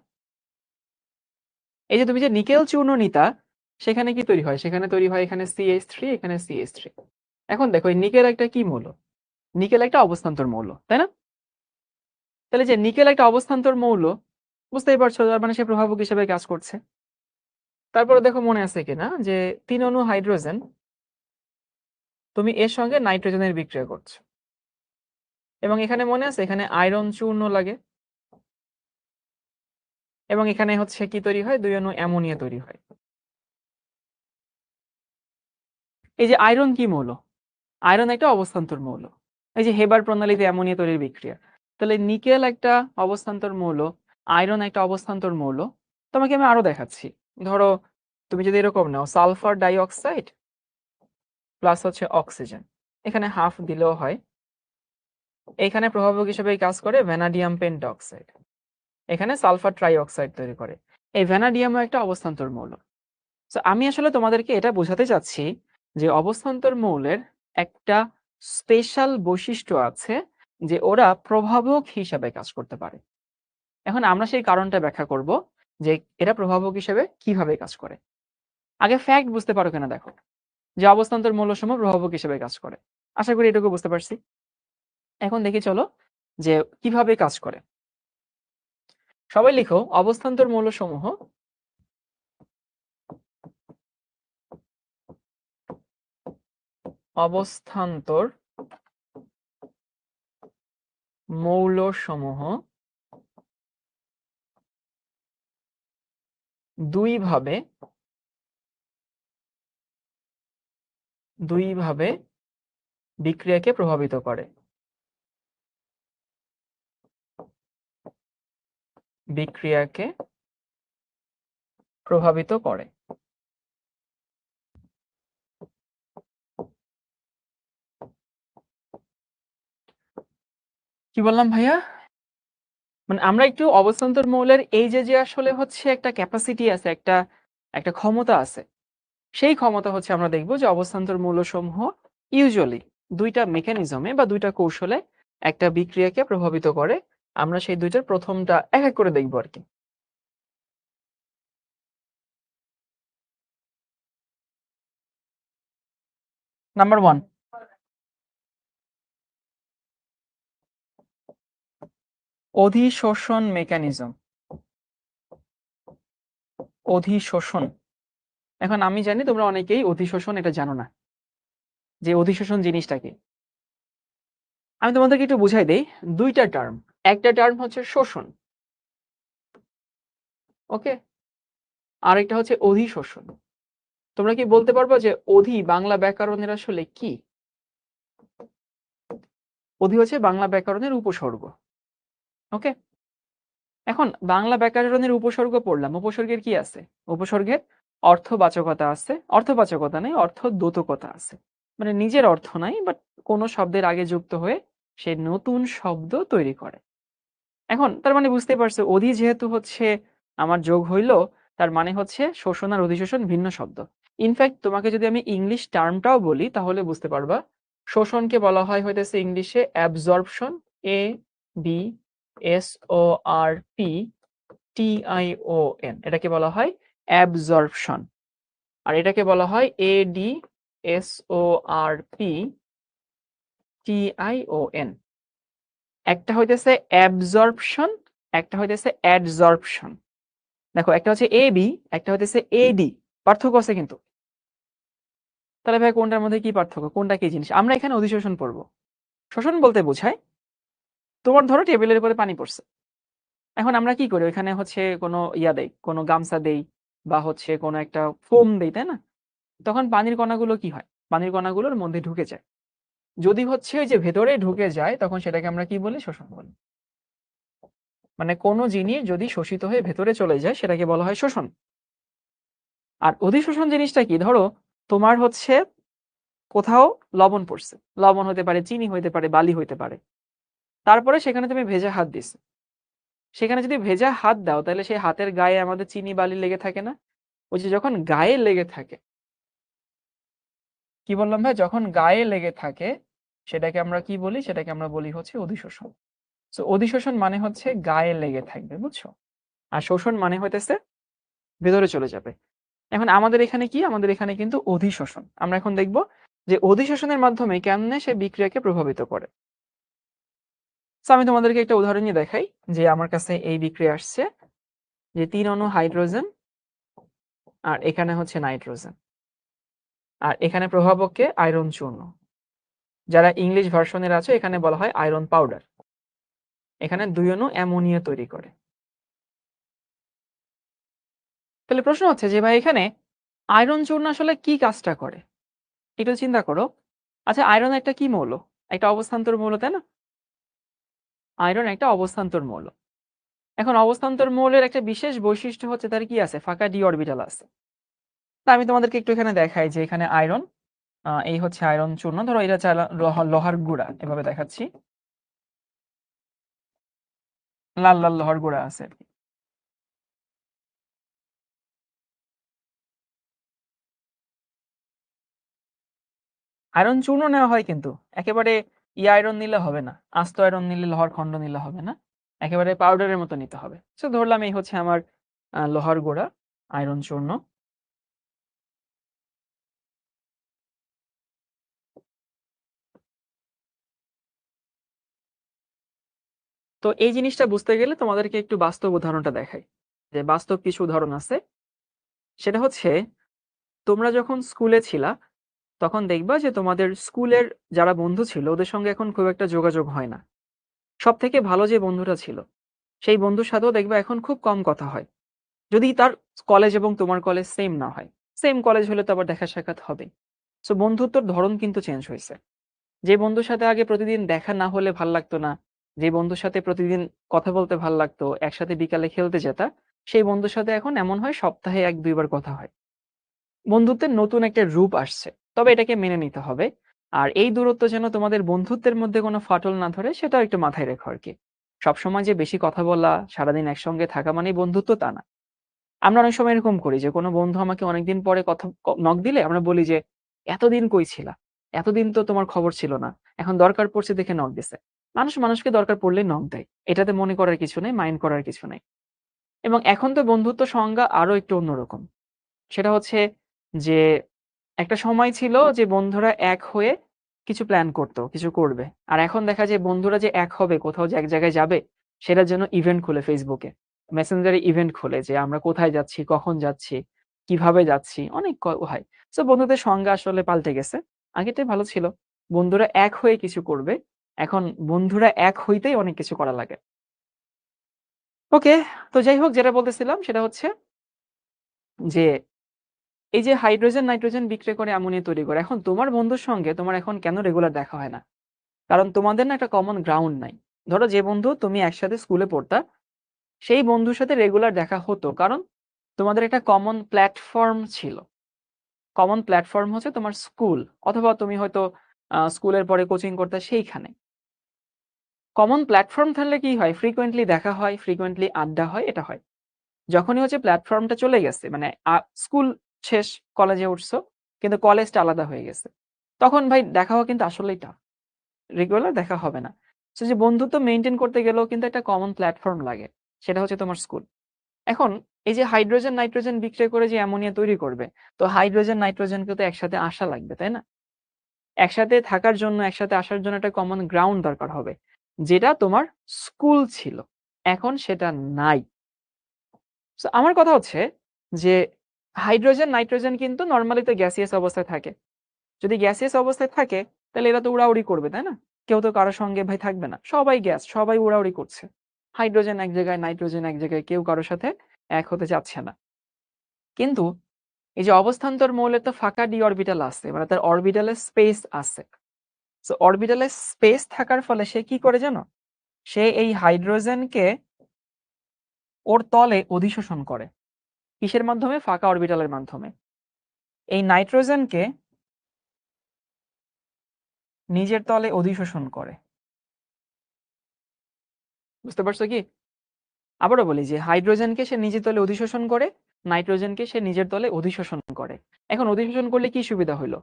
এই যে তুমি যে নিকেল চূর্ণ নিতা, সেখানে কি তৈরি হয়? সেখানে তৈরি হয় এখানে CH3, এখানে CH3। এখন দেখো এই নিকেল একটা কি মৌল? নিকেল একটা অবস্থান্তর মৌল, তাই না? তাহলে যে নিকেল একটা অবস্থান্তর মৌল, বুঝতেই পারছো, তার মানে সে প্রভাবক হিসেবে কাজ করছে। তারপরে দেখো মনে আছে কিনা যে 3 অণু হাইড্রোজেন, তুমি এর সঙ্গে নাইট্রোজেনের বিক্রিয়া করছো, এবং এখানে মনে আছে এখানে আয়রন চূর্ণ লাগে, এবং এখানে হচ্ছে কি তৈরি হয়? 2 অণু অ্যামোনিয়া তৈরি হয়। এই যে আয়রন কি মৌল? আয়রন একটা অবস্থান্তর মৌল। এই যে হেবার প্রণালীতে অ্যামোনিয়া তৈরির বিক্রিয়া। তাহলে নিকেল একটা অবস্থান্তর মৌল, আয়রন একটা অবস্থান্তর মৌল। তোমাকে আমি আরো দেখাচ্ছি। ধরো তুমি যদি এরকম নাও, সালফার ডাইঅক্সাইড প্লাস হচ্ছে অক্সিজেন, এখানে হাফ দিলেও হয়। এখানে প্রভাবক হিসেবে কাজ করে ভ্যানাডিয়াম পেন্টঅক্সাইড, এখানে সালফার ট্রাইঅক্সাইড তৈরি করে। এই ভ্যানাডিয়ামও একটা অবস্থান্তর মৌল। তো আমি আসলে তোমাদেরকে এটা বোঝাতে চাচ্ছি যে অবস্থান্তর মৌলের একটা স্পেশাল বৈশিষ্ট্য আছে, যে ওরা প্রভাবক হিসাবে কাজ করতে পারে। এখন আমরা সেই কারণটা ব্যাখ্যা করব যে এরা প্রভাবক হিসেবে কিভাবে কাজ করে। আগে ফ্যাক্ট বুঝতে পারো কিনা দেখো, যে অবস্থান্তর মৌলসমূহ প্রভাবক হিসেবে কাজ করে। আশা করি এটুকু বুঝতে পারছি। এখন দেখি চলো যে কিভাবে কাজ করে। সবাই লিখো, অবস্থান্তর মৌলসমূহ অবস্থান্তর মৌলসমূহ দুইভাবে বিক্রিয়াকে প্রভাবিত করে। বিক্রিয়াকে প্রভাবিত করে। কি বললাম ভাইয়া? মানে আমরা একটু অবস্থান্তর মৌলের এই যে আসলে হচ্ছে একটা ক্যাপাসিটি আছে, একটা একটা ক্ষমতা আছে। সেই ক্ষমতা হচ্ছে আমরা দেখব যে অবস্থান্তর মৌলসমূহ ইউজুয়ালি দুইটা মেকানিজমে বা দুইটা কৌশলে একটা বিক্রিয়াকে প্রভাবিত করে। আমরা সেই দুইটার প্রথমটা এক এক করে দেখবো আর কি। নাম্বার 1, অধিশোষণ মেকানিজম। অধিশোষণ। এখন আমি জানি তোমরা অনেকেই অধিশোষণ এটা জানো না, যে অধিশোষণ জিনিসটা কি। আমি তোমাদেরকে একটু বুঝাই দেই। দুইটা টার্ম, একটা টার্ম হচ্ছে শোষণ, ওকে, আর একটা হচ্ছে অধিশোষণ। তোমরা কি বলতে পারবা যে অধি বাংলা ব্যাকরণের আসলে কি? অধি হচ্ছে বাংলা ব্যাকরণের উপসর্গ, ওকে। এখন বাংলা ব্যাকরণের উপসর্গ পড়লাম, উপসর্গের কি আছে? উপসর্গের অর্থবাচকতা আছে, অর্থবাচকতা নেই, অর্থদ্যোতকতা আছে। মানে নিজের অর্থ নাই, বাট কোনো শব্দের আগে যুক্ত হয়ে সে নতুন শব্দ তৈরি করে। এখন তার মানে বুঝতে পারছো, অধি যেহেতু হচ্ছে আমার যোগ হইলো, তার মানে হচ্ছে শোষণ আর অধিশোষণ ভিন্ন শব্দ। ইনফ্যাক্ট তোমাকে যদি আমি ইংলিশ টার্মটাও বলি তাহলে বুঝতে পারবা। শোষণকে বলা হয় হইতেছে ইংলিশে অ্যাবজর্পশন, ABSORP, TION, এটাকে বলা হয় অ্যাবজর্পশন। আর এটাকে বলা হয় ADSORPTION। একটা হইতেছে অ্যাবজর্পশন, একটা হইতেছে অ্যাডজর্পশন। দেখো, একটা হচ্ছে এবি, একটা হইতেছে এডি, পার্থক্য আছে কিন্তু। তাহলে ভাই কোনটার মধ্যে কি পার্থক্য, কোনটা কি জিনিস? আমরা এখানে অধিশোষণ পড়বো। শোষণ বলতে বোঝায় তোমার ধরো টেবিলের উপরে পানি পড়ছে, এখন আমরা কি করি, ওইখানে হচ্ছে কোনো ইয়া দেই, কোনো গামছা দেই, বা হচ্ছে কোনো একটা ফোম দেই, তাই না? তখন পানির কণাগুলো কি হয়, পানির কণাগুলোর মধ্যে ঢুকে যায়। যদি হচ্ছে ওই যে ভেতরে ঢুকে যায়, তখন সেটাকে আমরা কি বলি, শোষণ বলি। মানে কোনো জিনিস যদি শোষিত হয়ে ভেতরে চলে যায়, সেটাকে বলা হয় শোষণ। আর অধিশোষণ জিনিসটা কি, ধরো তোমার হচ্ছে কোথাও লবণ পড়ছে, লবণ হতে পারে, চিনি হইতে পারে, বালি হইতে পারে, তারপরে সেখানে তুমি ভেজা হাত দিছো। সেখানে যদি ভেজা হাত দাও, তাহলে সেই হাতের গায়ে আমাদের চিনি বালি লেগে থাকে না? ওই যে যখন গায়ে লেগে থাকে, কি বললাম ভাই, যখন গায়ে লেগে থাকে সেটাকে আমরা কি বলি, সেটাকে আমরা বলি হচ্ছে অধিশোষণ। তো অধিশোষণ মানে হচ্ছে গায়ে লেগে থাকবে, বুঝছো? আর শোষণ মানে হইতেছে ভেতরে চলে যাবে। এখন আমাদের এখানে কি, আমাদের এখানে কিন্তু অধিশোষণ। আমরা এখন দেখব যে অধিশোষণের মাধ্যমে কেমনে সে বিক্রিয়াকে প্রভাবিত করে। তো আমি তোমাদেরকে একটা উদাহরণই দেখাই, যে আমার কাছে এই বিক্রিয়া আসছে, যে 3 অণু হাইড্রোজেন, আর এখানে হচ্ছে নাইট্রোজেন, আর এখানে প্রভাবককে আয়রন চূর্ণ। যারা ইংলিশ ভার্সনের আছে, এখানে বলা হয় আয়রন পাউডার। এখানে 2 অণু অ্যামোনিয়া তৈরি করে। তাহলে প্রশ্ন হচ্ছে যে ভাই, এখানে আয়রন চূর্ণ আসলে কি কাজটা করে, একটু চিন্তা করো। আচ্ছা, আয়রন একটা কি মৌল? একটা অবস্থান্তর মৌল, তাই না? আয়রন একটা অবস্থান্তর মৌল। এখন অবস্থান্তর মৌলের একটা বিশেষ বৈশিষ্ট্য হচ্ছে তার কি আছে, ফাঁকা ডি অরবিটাল আছে। তা আমি তোমাদেরকে একটু এখানে দেখাই যে এখানে আয়রন, এই হচ্ছে আয়রন চূর্ণ, ধরো এটা লোহার গুঁড়া, এভাবে দেখাচ্ছি, লাল লাল লোহার গুঁড়া আছে আর কি। আয়রন চূর্ণ নেওয়া হয়, কিন্তু একেবারে আয়রন নিলে হবে না, আস্ত আয়রন নিলে, লোহার খণ্ড নিলে হবে না, একেবারে পাউডারের মতো নিতে হবে। তো ধরলাম এই হচ্ছে আমার লোহার গুঁড়া, আয়রন চূর্ণ। তো এই জিনিসটা বুঝতে গেলে তোমাদেরকে একটু বাস্তব উদাহরণটা দেখাই, যে বাস্তব কিছু উদাহরণ আছে। সেটা হচ্ছে, তোমরা যখন স্কুলে ছিলা, তখন দেখবা যে তোমাদের স্কুলের যারা বন্ধু ছিল, ওদের সঙ্গে এখন খুব একটা যোগাযোগ হয় না। সব থেকে ভালো যে বন্ধুটা ছিল, সেই বন্ধুর সাথেও দেখবা এখন খুব কম কথা হয়। যদি তার কলেজ এবং তোমার কলেজ সেম না হয়, সেম কলেজ হলে তো আবার দেখা সাক্ষাৎ হবে। সো বন্ধুত্বর ধরন কিন্তু চেঞ্জ হয়েছে। যে বন্ধুর সাথে আগে প্রতিদিন দেখা না হলে ভাল লাগতো না, যে বন্ধুর সাথে প্রতিদিন কথা বলতে ভাল লাগতো, একসাথে বিকালে খেলতে যেতা, সেই বন্ধুর সাথে এখন এমন হয় সপ্তাহে 1-2 বার কথা হয়। বন্ধুত্বের নতুন একটা রূপ আসছে, তবে এটাকে মেনে নিতে হবে। আর এই দূরত্ব যেন তোমাদের বন্ধুত্বের মধ্যে কোনো ফাটল না ধরে, সেটাও একটু মাথায় রেখো আর কি। সবসময় যে বেশি কথা বলা, সারাদিন একসঙ্গে থাকা মানেই বন্ধুত্ব, তা না। আমরা অনেক সময় এরকম করি যে কোনো বন্ধু আমাকে অনেকদিন পরে কথা নক দিলে আমরা বলি যে, এতদিন কই ছিলা, এতদিন তো তোমার খবর ছিল না, এখন দরকার পড়ছে দেখে নক দিছে। মানুষ মানুষকে দরকার পড়লেই নক দেয়, এটাতে মনে করার কিছু নেই, মাইন্ড করার কিছু নেই। এবং এখন তো বন্ধুত্ব সংজ্ঞা আরো একটু অন্যরকম। সেটা হচ্ছে যে, একটা সময় ছিল যে বন্ধুরা এক হয়ে কিছু প্ল্যান করতো, কিছু করবে। আর এখন দেখা যায় বন্ধুরা যে এক হবে, কোথাও যে এক জায়গায় যাবে, সেটার জন্য ইভেন্ট খুলে ফেসবুকে, মেসেঞ্জারে ইভেন্ট খুলে, যে আমরা কোথায় যাচ্ছি, কখন যাচ্ছি, কিভাবে যাচ্ছি, অনেক হয়। সো বন্ধুদের সংজ্ঞা আসলে পাল্টে গেছে। আগেটাই ভালো ছিল, বন্ধুরা এক হয়ে কিছু করবে। এখন বন্ধুরা এক হইতেই অনেক কিছু করা লাগে। ওকে, তো যাই হোক, যেটা বলতেছিলাম সেটা হচ্ছে যে, এই যে হাইড্রোজেন নাইট্রোজেন বিক্রিয়া করে অ্যামোনিয়া তৈরি করে, এখন তোমার বন্ধুর সঙ্গে তোমার এখন কেন রেগুলার দেখা হয় না? কারণ তোমাদের না একটা কমন গ্রাউন্ড নাই। ধরো যে বন্ধু তুমি একসাথে স্কুলে পড়তা, সেই বন্ধুর সাথে রেগুলার দেখা হতো, কারণ তোমাদের একটা কমন প্ল্যাটফর্ম ছিল। কমন প্ল্যাটফর্ম হচ্ছে তোমার স্কুল, অথবা তুমি হয়তো স্কুলের পরে কোচিং করতে, সেইখানে কমন প্ল্যাটফর্ম থাকলে কি হয়, ফ্রিকোয়েন্টলি দেখা হয়, ফ্রিকোয়েন্টলি আড্ডা হয়, এটা হয়। যখনই হচ্ছে প্ল্যাটফর্মটা চলে গেছে, মানে স্কুল শেষ, কলেজে উঠছো, কিন্তু কলেজটা আলাদা হয়ে গেছে, তখন ভাই দেখা হওয়া কিন্তু আসলেই টাফ, রেগুলার দেখা হবে না। সো যে বন্ধুত্ব মেনটেন করতে গেলেও কিন্তু একটা কমন প্ল্যাটফর্ম লাগে, সেটা হচ্ছে তোমার স্কুল। এখন এই যে হাইড্রোজেন নাইট্রোজেন বিক্রিয়া করে যে অ্যামোনিয়া তৈরি করবে, তো হাইড্রোজেন নাইট্রোজেনকে তো একসাথে আসা লাগবে, তাই না? একসাথে থাকার জন্য, একসাথে আসার জন্য একটা কমন গ্রাউন্ড দরকার হবে, যেটা তোমার স্কুল ছিল, এখন সেটা নাই। সো আমার কথা হচ্ছে যে হাইড্রোজেন নাইট্রোজেন কিন্তু নর্মালি তো গ্যাসিয়াস অবস্থায় থাকে। যদি গ্যাসিয়াস অবস্থায় থাকে তাহলে এরা তো উড়াউড়ি করবে, তাই না? কেউ তো কারোর সঙ্গে ভাই থাকবে না, সবাই গ্যাস, সবাই উড়াউড়ি করছে। হাইড্রোজেন এক জায়গায়, নাইট্রোজেন এক জায়গায়, কেউ কারোর সাথে এক হতে চাচ্ছে না। কিন্তু এই যে অবস্থান্তর মৌলের তো ফাঁকা ডি অরবিটাল আছে, মানে তার অরবিটালের স্পেস আছে। সো অরবিটালের স্পেস থাকার ফলে সে কি করে জানো? সে এই হাইড্রোজেনকে ওর তলে অধিশোষণ করে। কিসের মাধ্যমে? ফাঁকা অরবিটালের মাধ্যমে। এই নাইট্রোজেনকে নিজের তলে অধিশোষণ করে। বুঝতে পারছো কি? আবারও বলি যে হাইড্রোজেনকে সে নিজের তলে অধিশোষণ করে, নাইট্রোজেনকে সে নিজের তলে অধিশোষণ করে। এখন অধিশোষণ করলে কি সুবিধা হইলো?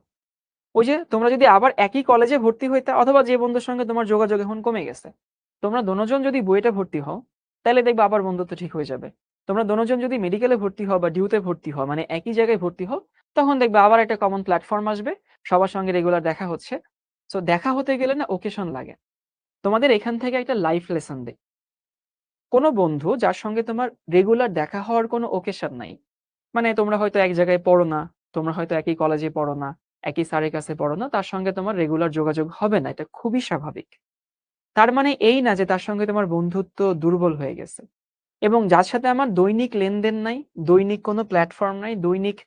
ওই যে তোমরা যদি আবার একই কলেজে ভর্তি হইতে, অথবা যে বন্ধুর সঙ্গে তোমার যোগাযোগ এখন কমে গেছে, তোমরা দোনোজন যদি বুয়েটে ভর্তি হও, তাহলে দেখবে আবার বন্ধুত্ব ঠিক হয়ে যাবে। তোমরা দোনোজন যদি মেডিকেলে ভর্তি হও বা ডিউতে ভর্তি হও, মানে একই জায়গায় ভর্তি হও, তখন দেখবে আবার একটা কমন প্ল্যাটফর্ম আসবে, সবার সঙ্গে রেগুলার দেখা হচ্ছে। সো দেখা হতে গেলে না ওকেশন লাগে। তোমাদের এখান থেকে একটা লাইফ লেসন দেই। কোনো বন্ধু যার সঙ্গে তোমার রেগুলার দেখা হওয়ার কোনো ওকেশন নাই, মানে তোমরা হয়তো এক জায়গায় পড়ো না, তোমরা হয়তো একই কলেজে পড়ো না, একই স্যারের কাছে পড়ো না, তার সঙ্গে তোমার রেগুলার যোগাযোগ হবে না, এটা খুবই স্বাভাবিক। তার মানে এই না যে তার সঙ্গে তোমার বন্ধুত্ব দুর্বল হয়ে গেছে। এবং যার সাথে আমার দৈনিক লেনদেন নাই, দৈনিক কোনো প্ল্যাটফর্ম নাই, দৈনিক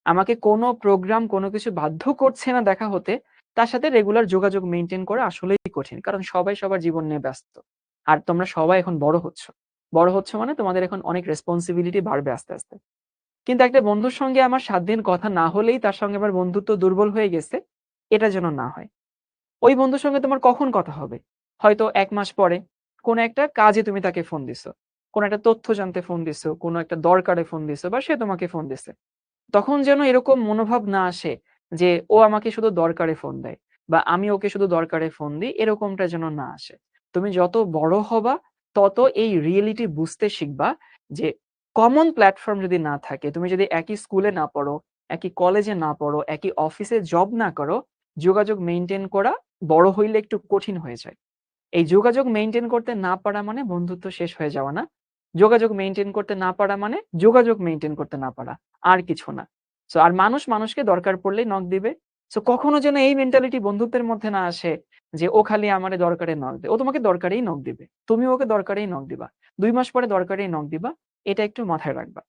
আমাকে কোনো প্রোগ্রাম কোনো কিছু বাধ্য করছে না দেখা হতে, তার সাথে রেগুলার যোগাযোগ মেনটেন করা আসলেই কঠিন, কারণ সবাই সবার জীবন নিয়ে ব্যস্ত। আর তোমরা সবাই এখন বড় হচ্ছ, বড় হচ্ছ মানে তোমাদের এখন অনেক রেসপন্সিবিলিটি বাড়বে আস্তে আস্তে। কিন্তু একটা বন্ধুর সঙ্গে আমার ৭ দিন কথা না হলেই তার সঙ্গে আমার বন্ধুত্ব দুর্বল হয়ে গেছে, এটা যেন না হয়। ওই বন্ধুর সঙ্গে তোমার কখন কথা হবে? হয়তো ১ মাস পরে কোনো একটা কাজে তুমি তাকে ফোন দিছো। কোনো একটা তথ্য জানতে ফোন দিছো, কোনো একটা দরকারে ফোন দিছো, বা সে তোমাকে ফোন দিছে। তখন যেন এরকম মনোভাব না আসে যে ও আমাকে শুধু দরকারে ফোন দেয় বা আমি ওকে শুধু দরকারে ফোন দিই, এরকমটা যেন না আসে। তুমি যত বড় হবা তত এই রিয়েলিটি বুঝতে শিখবা যে কমন প্ল্যাটফর্ম যদি না থাকে, তুমি যদি একই স্কুলে না পড়ো, একই কলেজে না পড়ো, একই অফিসে জব না করো, যোগাযোগ মেইনটেইন করা বড় হইলে একটু কঠিন হয়ে যায়। এই যোগাযোগ মেইনটেইন করতে না পারা মানে বন্ধুত্ব শেষ হয়ে যাওয়া না। যোগাযোগ মেইনটেইন করতে না পারা মানে যোগাযোগ মেইনটেইন করতে না পারা, আর কিছু না। সো আর মানুষ মানুষকে দরকার পড়লেই নক দিবে। সো কখনো যেন এই মেন্টালিটি বন্ধুত্বের মধ্যে না আসে যে ও খালি আমারে দরকারে নক দেয়। ও তোমাকে দরকারেই নক দিবে। তুমি ওকে দরকারেই নক দিবা। ২ মাস পরে দরকারেই নক দিবা। এটা একটু মাথায় রাখবা।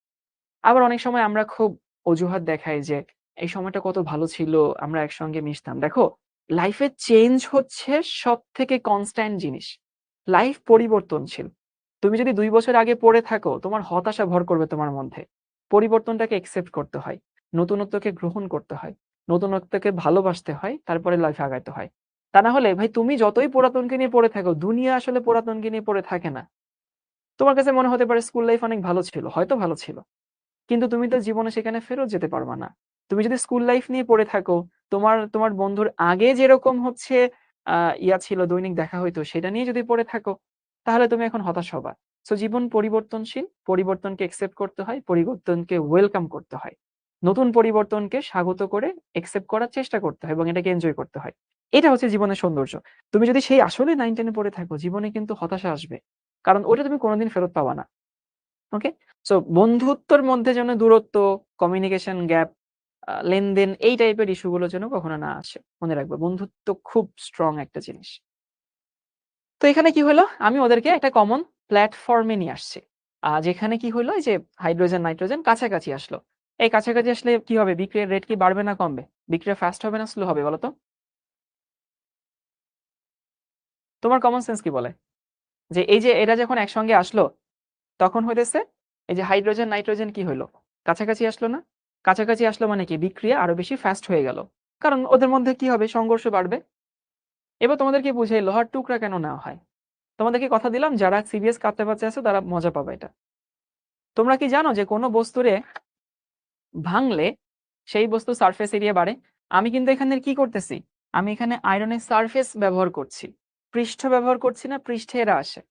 আবার অনেক সময় আমরা খুব অজুহাত দেখাই যে এই সময়টা কত ভালো ছিল, আমরা একসঙ্গে মিশতাম। দেখো, লাইফে চেঞ্জ হচ্ছে সবথেকে কনস্ট্যান্ট জিনিস। লাইফ পরিবর্তনশীল। তুমি যদি ২ বছর আগে পড়ে থাকো, তোমার হতাশা ভর করবে তোমার মধ্যে। পরিবর্তনটাকে একসেপ্ট করতে হয়। নতুনত্বকে গ্রহণ করতে হয়। নতুনত্বকে ভালোবাসতে হয়, তারপরে লাইফে আগাইতে হয়। তা না হলে ভাই তুমি যতই পুরাতনকে নিয়ে পড়ে থাকো, দুনিয়া আসলে পুরাতনকে নিয়ে পড়ে থাকে না। তোমার কাছে মনে হতে পারে স্কুল লাইফ অনেক ভালো ছিল। হয়তো ভালো ছিল। কিন্তু তুমি তো জীবনে সেখানে ফেরত যেতে পারবা না। তুমি যদি স্কুল লাইফ নিয়ে পড়ে থাকো, তোমার বন্ধুর আগে যেরকম হচ্ছে ছিল, দৈনিক দেখা হইতো, সেটা নিয়ে যদি পড়ে থাকো, তাহলে তুমি এখন হতাশ হবা। সো জীবন পরিবর্তনশীল, পরিবর্তনকে একসেপ্ট করতে হয়, পরিবর্তনকে ওয়েলকাম করতে হয়। নতুন পরিবর্তনকে স্বাগত করে একসেপ্ট করার চেষ্টা করতে হয় এবং এটাকে এনজয় করতে হয়। এটা হচ্ছে জীবনের সৌন্দর্য। তুমি যদি সেই আসলে 9-10 এ পড়ে থাকো, জীবনে কিন্তু হতাশা আসবে। কারণ ওটা তুমি কোনদিন ফেরত পাবা না। ওকে? সো বন্ধুত্বর মধ্যে যেন দূরত্ব, কমিউনিকেশন গ্যাপ, লেনদেন, এই টাইপের ইস্যু গুলো যেন কখনো না আসে। মনে রাখবে বন্ধুত্ব খুব স্ট্রং একটা জিনিস। তো এখানে কি হলো? আমি ওদেরকে একটা কমন প্ল্যাটফর্মে নিয়ে আসছি। যেখানে কি হলো? এই যে হাইড্রোজেন, নাইট্রোজেন কাছাকাছি আসলো। এই কাছাকাছি আসলে কি হবে? বিক্রিয়ার রেট কি বাড়বে না কমবে? বিক্রিয়া ফাস্ট হবে না স্লো হবে বলো তো? তোমার কমন সেন্স কি বলে? যে এই যে এরা যখন একসঙ্গে আসলো, তখন হইতেছে এই যে হাইড্রোজেন, নাইট্রোজেন কি হইলো? কাছাকাছি আসলো না? কাছাকাছি আসলো মানে কি? বিক্রিয়া আরো বেশি ফাস্ট হয়ে গেল। কারণ ওদের মধ্যে কি হবে? সংঘর্ষ বাড়বে। এবার তোমাদেরকে বুঝাই লোহার টুকরা কেন নেওয়া হয়। তোমাদেরকে কথা দিলাম, যারা সিরিয়াস কাঁদতে বাচ্চা আছে তারা মজা পাবে এটা। তোমরা কি জানো যে কোনো বস্তুরে ভাঙলে সেই বস্তু সারফেস এরিয়া বাড়ে? আমি কিন্তু এখানে কি করতেছি? আমি এখানে আয়রনের সারফেস ব্যবহার করছি। পৃষ্ঠ ব্যবহার করছি না, পৃষ্ঠে এরা আসে।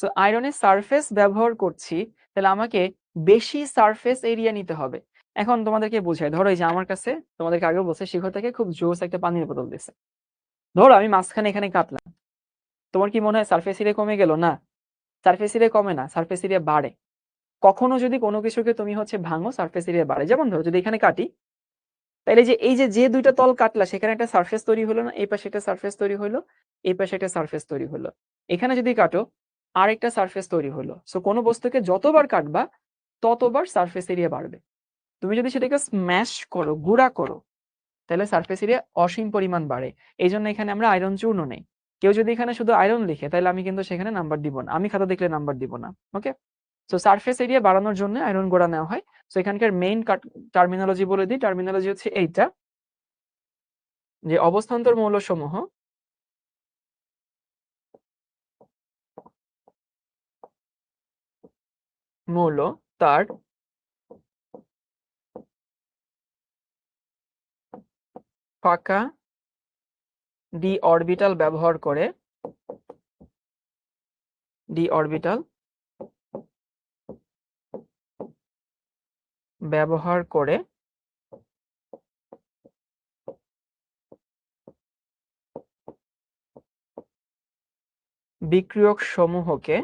সো আয়রনের সারফেস ব্যবহার করছি, তাহলে আমাকে বেশি সারফেস এরিয়া নিতে হবে। এখন তোমাদেরকে বুঝাই, ধরো এই যে আমার কাছে তোমাদেরকে আগেও বলছে, শিখর থেকে খুব জোস একটা পানির বোতল দিছে। ধরো আমি মাঝখানে এখানে কাটলাম, তোমার কি মনে হয় সারফেস এরিয়া কমে গেল? না, সারফেস এরিয়া কমে না, সারফেস এরিয়া বাড়ে। কখনো যদি কোনো কিছুকে তুমি ভাঙো, সারফেস এরিয়া বাড়ে। যেমন ধরো যদি এখানে কাটি, তাইলে যে এই যে যে দুইটা তল কাটলা, সেখানে একটা সারফেস তৈরি হলো না? এই পাশে একটা সারফেস তৈরি হলো, এই পাশে একটা সারফেস তৈরি হলো। এখানে যদি কাটো, আরেকটা সারফেস তৈরি হলো। সো কোনো বস্তুকে যতবার কাটবা ততবার সারফেস এরিয়া বাড়বে। তুমি যদি সেটাকে স্ম্যাশ করো, গুঁড়া করো, তাহলে সারফেস এরিয়া অসীম পরিমাণ বাড়ে। এই জন্য এখানে আমরা আয়রন চূর্ণ নেই। কেউ যদি এখানে শুধু আয়রন লিখে, তাহলে আমি কিন্তু সেখানে নাম্বার দিব না, আমি খাতা দেখলে নাম্বার দিব না। ওকে, সো সারফেস এরিয়া বাড়ানোর জন্য আয়রন গুঁড়া নেওয়া হয়। সো এখানকার মেইন টার্মিনোলজি বলে দিই। টার্মিনোলজি হচ্ছে এইটা, যে অবস্থান্তর মৌলসমূহ মৌল তার ফাঁকা ডি অরবিটাল ব্যবহার করে বিক্রিয়ক সমূহকে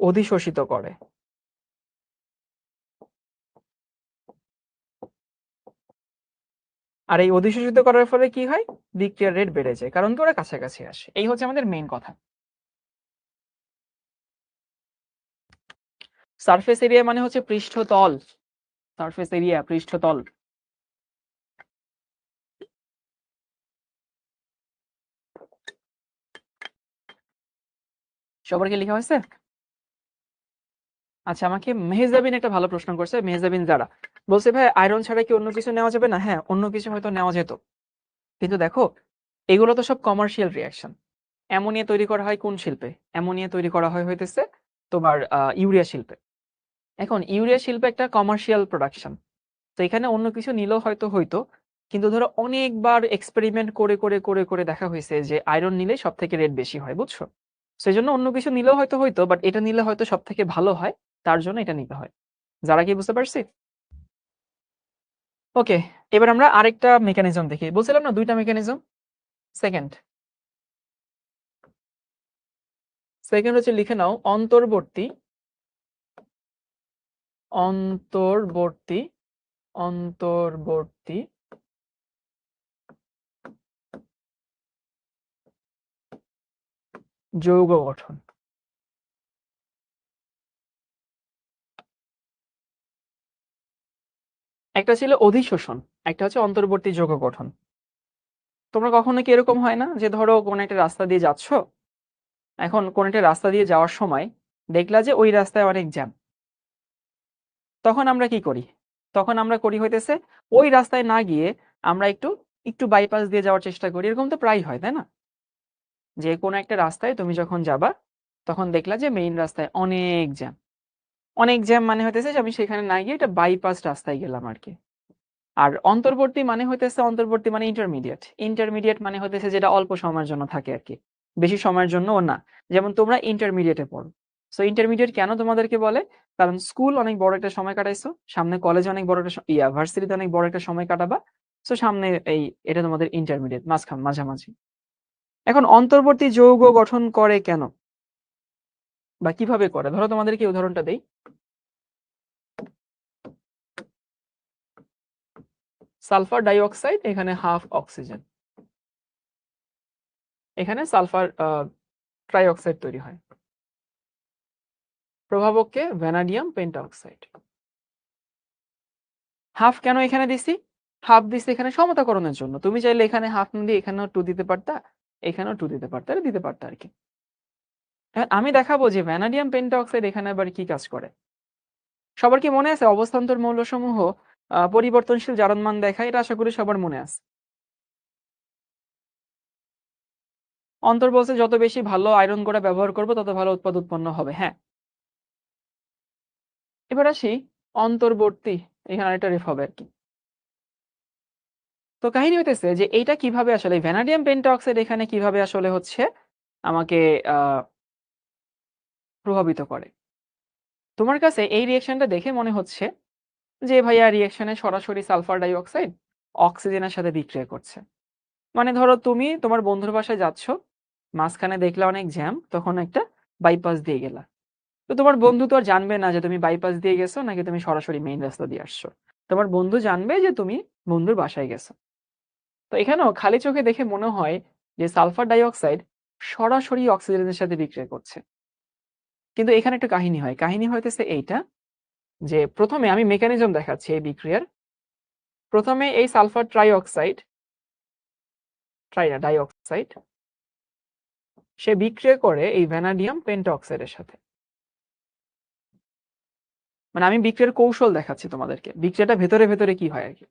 অধিশোষিত করে। আর এই অধিশোষিত করার ফলে কি হয়? বিক্রিয়ার রেট বেড়ে যায়, কারণ কি ওরা কাছাকাছি আসে। এই হচ্ছে আমাদের মেইন কথা। সারফেস এরিয়া মানে হচ্ছে পৃষ্ঠতল। সারফেস এরিয়া পৃষ্ঠতল। সবার কি লেখা হয়েছে? আচ্ছা, আমাকে মেহজাবিন একটা ভালো প্রশ্ন করছে। মেহজাবিন যারা বলছে, ভাই আয়রন ছাড়া কি অন্য কিছু নেওয়া যাবে না? হ্যাঁ, অন্য কিছু হয়তো নেওয়া যেত, কিন্তু দেখো এগুলো তো সব কমার্শিয়াল রিয়াকশন। অ্যামোনিয়া তৈরি করা হয় কোন শিল্পে? অ্যামোনিয়া তৈরি করা হয় হইতেছে তোমার ইউরিয়া শিল্পে। এখন ইউরিয়া শিল্পে একটা কমার্শিয়াল প্রোডাকশন। তো এখানে অন্য কিছু নিলেও হয়তো হইতো, কিন্তু ধরো অনেকবার এক্সপেরিমেন্ট করে করে করে করে দেখা হয়েছে যে আয়রন নিলে সব থেকে রেট বেশি হয়, বুঝছো? সেই জন্য অন্য কিছু নিলেও হয়তো হইতো, বাট এটা নিলে হয়তো সব থেকে ভালো হয়, তার জন্য এটা নিতে হয়। যারা কি বুঝতে পারছি? ওকে, এবার আমরা আরেকটা মেকানিজম দেখি। বলছিলাম না দুইটা মেকানিজম। সেকেন্ড সেকেন্ড হচ্ছে, লিখে নাও অন্তর্বর্তী অন্তর্বর্তী অন্তর্বর্তী যৌগ গঠন। একটা ছিল অধিশোষণ, একটা হচ্ছে অন্তর্বর্তী যৌগ গঠন। তোমরা কখনো কি এরকম হয় না যে ধরো কোন একটা রাস্তা দিয়ে যাচ্ছ, এখন কোন একটা রাস্তা দিয়ে যাওয়ার সময় দেখলা যে ওই রাস্তায় অনেক জ্যাম। তখন আমরা কি করি? তখন আমরা করি হইতেছে ওই রাস্তায় না গিয়ে আমরা একটু একটু বাইপাস দিয়ে যাওয়ার চেষ্টা করি। এরকম তো প্রায় হয়, তাই না? যে কোনো একটা রাস্তায় তুমি যখন যাবা, তখন দেখলা যে মেইন রাস্তায় অনেক জ্যাম। অনেক জ্যাম মানে হইতেছে যে আমি সেখানে না গিয়ে এটা বাইপাস রাস্তায় গেলাম আর কি। আর অন্তর্বর্তী মানে হইতেছে, অন্তর্বর্তী মানে ইন্টারমিডিয়েট। ইন্টারমিডিয়েট মানে হইতেছে যেটা অল্প সময়ের জন্য থাকে আর কি, বেশি সময়ের জন্য না। যেমন তোমরা ইন্টারমিডিয়েটে পড়ো। সো ইন্টারমিডিয়েট কেন তোমাদেরকে বলে? কারণ স্কুল অনেক বড় একটা সময় কাটাইছো, সামনে কলেজে অনেক বড় একটা ভার্সিটিতে অনেক বড় একটা সময় কাটাবা। সো সামনে এই এটা তোমাদের ইন্টারমিডিয়েট, মাঝামাঝি। এখন অন্তর্বর্তী যৌগ গঠন করে কেন বা কিভাবে করে, ধরো তোমাদেরকে উদাহরণটা দেই। সালফার ডাইঅক্সাইড, এখানে হাফ অক্সিজেন, এখানে সালফার ট্রাইঅক্সাইড তৈরি হয়। প্রভাবককে ভ্যানাডিয়াম পেন্টাঅক্সাইড। হাফ কেন এখানে দিছি? হাফ দিছি এখানে সমতাকরণের জন্য। তুমি চাইলে এখানে হাফ না দিয়ে এখানেও 2 দিতে পারতা, এখানেও 2 দিতে পারতা, দিতে পারতা আর কি। এখন আমি দেখাবো যে ভ্যানাডিয়াম পেন্টাঅক্সাইড এখানে আবার কি কাজ করে। সবার কি মনে আছে অবস্থান্তর মৌলসমূহ পরিবর্তনশীল জারণ মান দেখায়? এটা আশা করি সবার মনে আছে। অন্তর বলছে যত বেশি ভালো আয়রন গুঁড়া ব্যবহার করবো তত ভালো উৎপাদ উৎপন্ন হবে। হ্যাঁ, এবার আসি অন্তর্বর্তী, এখানে আরেকটা রেফ হবে আর কি। তো কাহিনী হইতেছে যে এইটা কিভাবে আসলে ভ্যানাডিয়াম পেন্টঅক্সাইড এখানে কিভাবে আসলে হচ্ছে আমাকে প্রভাবিত করে। তোমার কাছে এই রিঅ্যাকশনটা দেখে মনে হচ্ছে যে ভাইয়া রিঅ্যাকশনে সরাসরি সালফার ডাই অক্সাইড অক্সিজেনের সাথে বিক্রিয়া করছে। মানে ধরো তুমি তোমার বন্ধুর বাসায় যাচ্ছ, মাঝখানে দেখলা অনেক জ্যাম, তখন একটা বাইপাস দিয়ে গেলা। তো তোমার বন্ধু তো আর জানবে না যে তুমি বাইপাস দিয়ে গেছো নাকি তুমি সরাসরি মেইন রাস্তা দিয়ে আসছো। তোমার বন্ধু জানবে যে তুমি বন্ধুর বাসায় গেছো। তো এখানেও খালি চোখে দেখে মনে হয় যে সালফার ডাই অক্সাইড সরাসরি অক্সিজেনের সাথে বিক্রিয়া করছে। কিন্তু এখানে একটা কাহিনী হয়। কাহিনী হইতেছে এইটা যে প্রথমে আমি মেকানিজম দেখাচ্ছি এই বিক্রিয়ার। প্রথমে এই সালফার ডাই অক্সাইড সে বিক্রিয়া করে এই ভ্যানাডিয়াম পেন্টঅক্সাইডের সাথে। মানে আমি বিক্রিয়ার কৌশল দেখাচ্ছি তোমাদেরকে, বিক্রিয়াটা ভেতরে ভেতরে কি হয় আর কি।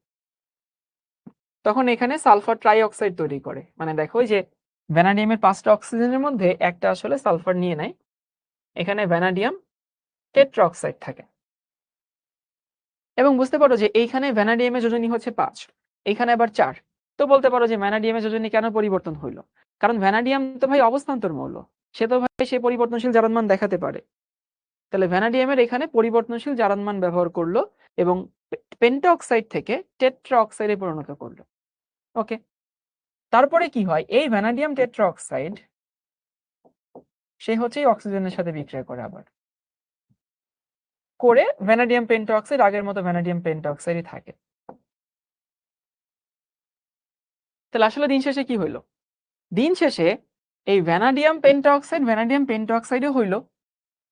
তখন এখানে সালফার ট্রাই অক্সাইড তৈরি করে, মানে দেখো যে ভ্যানাডিয়ামের 5টা অক্সিজেনের মধ্যে একটা আসলে সালফার নিয়ে নেয়, এখানে ভ্যানাডিয়াম টেট্রা অক্সাইড থাকে। এবং বুঝতে পারো যে এইখানে ভ্যানাডিয়ামের যোজনী হচ্ছে 5, এইখানে আবার 4। তো বলতে পারো যে ভ্যানাডিয়ামের যোজনী কেন পরিবর্তন হইলো, কারণ ভ্যানাডিয়াম তো ভাই অবস্থান্তর মৌল, সে তো ভাই সে পরিবর্তনশীল জারণ মান দেখাতে পারে। তাহলে ভ্যানাডিয়ামের এখানে পরিবর্তনশীল জারণ মান ব্যবহার করলো এবং পেন্টা অক্সাইড থেকে টেট্রা অক্সাইডে পরিণত করলো। ওকে, তারপরে কি হয়, এই ভ্যানাডিয়াম টেট্রা অক্সাইড সে হচ্ছে অক্সিজেনের সাথে বিক্রিয়া করে, আবার করে ভ্যানাডিয়াম পেন্টা অক্সাইড আগের মতো ভ্যানাডিয়াম পেন্টা অক্সাইডই থাকে। তাহলে আসলে দিন শেষে কি হইলো, দিন শেষে এই ভ্যানাডিয়াম পেন্টা অক্সাইডও হইলো,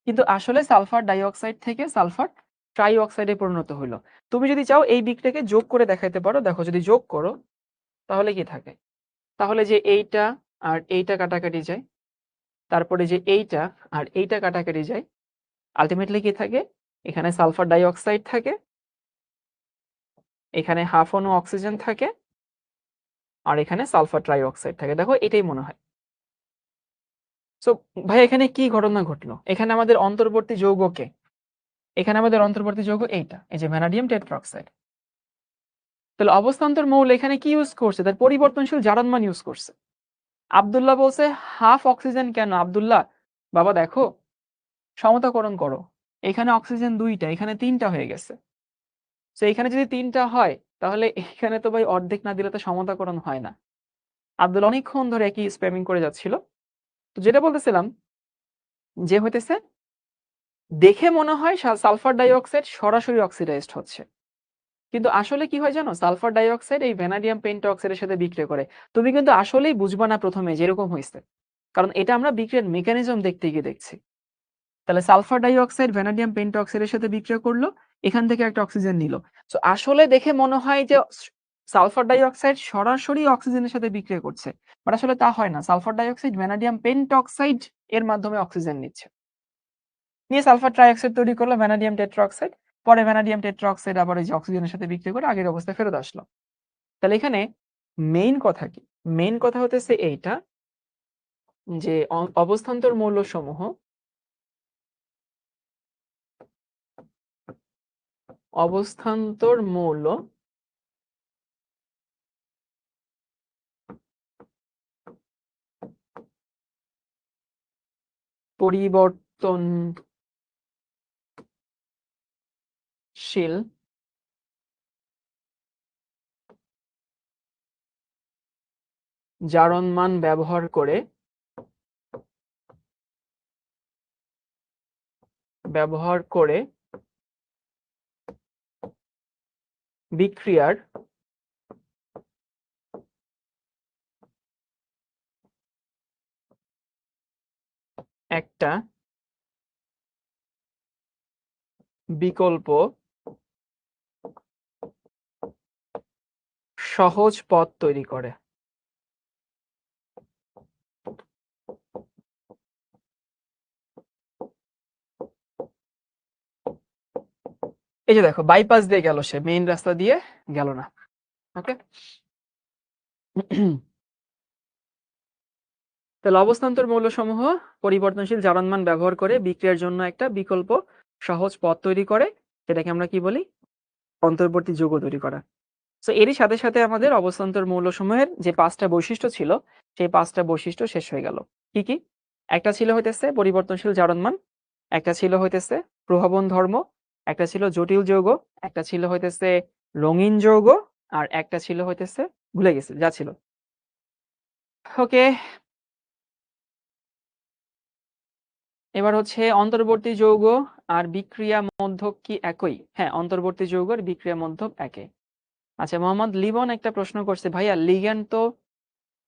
কিন্তু আসলে সালফার ডাই অক্সাইড থেকে সালফার ট্রাই অক্সাইডে পরিণত হইলো। তুমি যদি চাও এই বিক্রিয়াকে যোগ করে দেখাইতে পারো, দেখো যদি যোগ করো তাহলে কি থাকে, তাহলে যে এইটা আর এইটা কাটাকাটি যায়, তারপরে যে এইটা আর এইটা কাটাকাটি যায়, আলটিমেটলি কি থাকে, এখানে সালফার ডাই অক্সাইড থাকে, এখানে হাফ অণু অক্সিজেন থাকে, আর এখানে সালফার ট্রাই অক্সাইড থাকে। দেখো এটাই মনে হয়। সো ভাই এখানে কি ঘটনা ঘটলো, এখানে আমাদের অন্তর্বর্তী যৌগকে, এখানে আমাদের অন্তর্বর্তী যৌগ এইটা, এই যে ভ্যানাডিয়াম টেট্রাঅক্সাইড। তাহলে অবস্থান্তর মৌল এখানে কি ইউজ করছে, তার পরিবর্তনশীল জারণ মান ইউজ করছে। আব্দুল্লাহ বলছে হাফ অক্সিজেন কেন, আব্দুল্লাহ বাবা দেখো সমতাকরণ করো, এখানে অক্সিজেন 2টা, এখানে 3টা হয়ে গেছে। তো এখানে যদি 3টা হয় তাহলে এখানে তো ভাই অর্ধেক না দিলে তো সমতাকরণ হয় না। আব্দুল অনেকক্ষণ ধরে একই স্প্যামিং করে যাচ্ছিল। তো যেটা বলতেছিলাম যে হইতেছে, দেখে মনে হয় সালফার ডাই অক্সাইড সরাসরি অক্সিডাইজড হচ্ছে, কিন্তু আসলে কি হয় জানো, সালফার ডাই অক্সাইড এই ভ্যানাডিয়াম পেন্টা অক্সাইডের সাথে বিক্রিয়া করে। তুমি কিন্তু আসলেই বুঝবা না প্রথমে যেরকম হয়েছে, কারণ এটা আমরা বিক্রিয়ার মেকানিজম দেখতে গিয়ে দেখছি। তাহলে sulphur die oxide vanadium penta অক্সাইডের সাথে বিক্রিয়া করলো, এখান থেকে একটা অক্সিজেন নিল। তো আসলে দেখে মনে হয় যে সালফার ডাই অক্সাইড সরাসরি অক্সিজেনের সাথে বিক্রিয়া করছে, বাট আসলে তা হয় না। Sulphur die oxide vanadium penta oxide এর মাধ্যমে অক্সিজেন নিচ্ছে, নিয়ে সালফার ট্রাই অক্সাইড তৈরি করলো ভ্যানাডিয়াম টেট্রা অক্সাইড। পরে ভ্যানাডিয়াম টেট্রা অক্সাইড আবার এই যে অক্সিজেনের সাথে বিক্রিয়া করে আগের অবস্থায় ফেরত আসলো। তাহলে এখানে মেইন কথা কি, মেইন কথা হতেছে এইটা যে অবস্থান্তর মৌলসমূহ অবস্থান্তর মৌল পরিবর্তনশীল জারণ মান ব্যবহার করে বিক্রিয়ার একটা বিকল্প সহজ পথ তৈরি করে। এই যে দেখো বাইপাস দিয়ে গেল, সে মেইন রাস্তা দিয়ে গেল না। ওকে, তাহলে অবস্থান্তর মৌলসমূহ পরিবর্তনশীল জারণ মান ব্যবহার করে বিক্রিয়ার জন্য একটা বিকল্প সহজ পথ তৈরি করে, যেটাকে আমরা কি বলি, অন্তর্বর্তী যৌগ তৈরি করা। সো এরই সাথে সাথে আমাদের অবস্থান্তর মৌলসমূহের যে 5টা বৈশিষ্ট্য ছিল, সেই 5টা বৈশিষ্ট্য শেষ হয়ে গেল। কি, কি? একটা ছিল হইতেছে পরিবর্তনশীল জারণমান, একটা ছিল হইতেছে প্রভাবন ধর্ম, একটা ছিল জটিল যৌগ, একটা ছিল হইতেছে রঙিন যৌগ, আর একটা ছিল হইতেছে ভুলে গেছি যা ছিল। ওকে, এবার হচ্ছে অন্তর্বর্তী যৌগ আর বিক্রিয়া মধ্যক কি একই? হ্যাঁ, অন্তর্বর্তী যৌগ আর বিক্রিয়া মধ্যক একই। আচ্ছা, মোহাম্মদ লিবন একটা প্রশ্ন করছে, ভাইয়া লিগ্যান্ড তো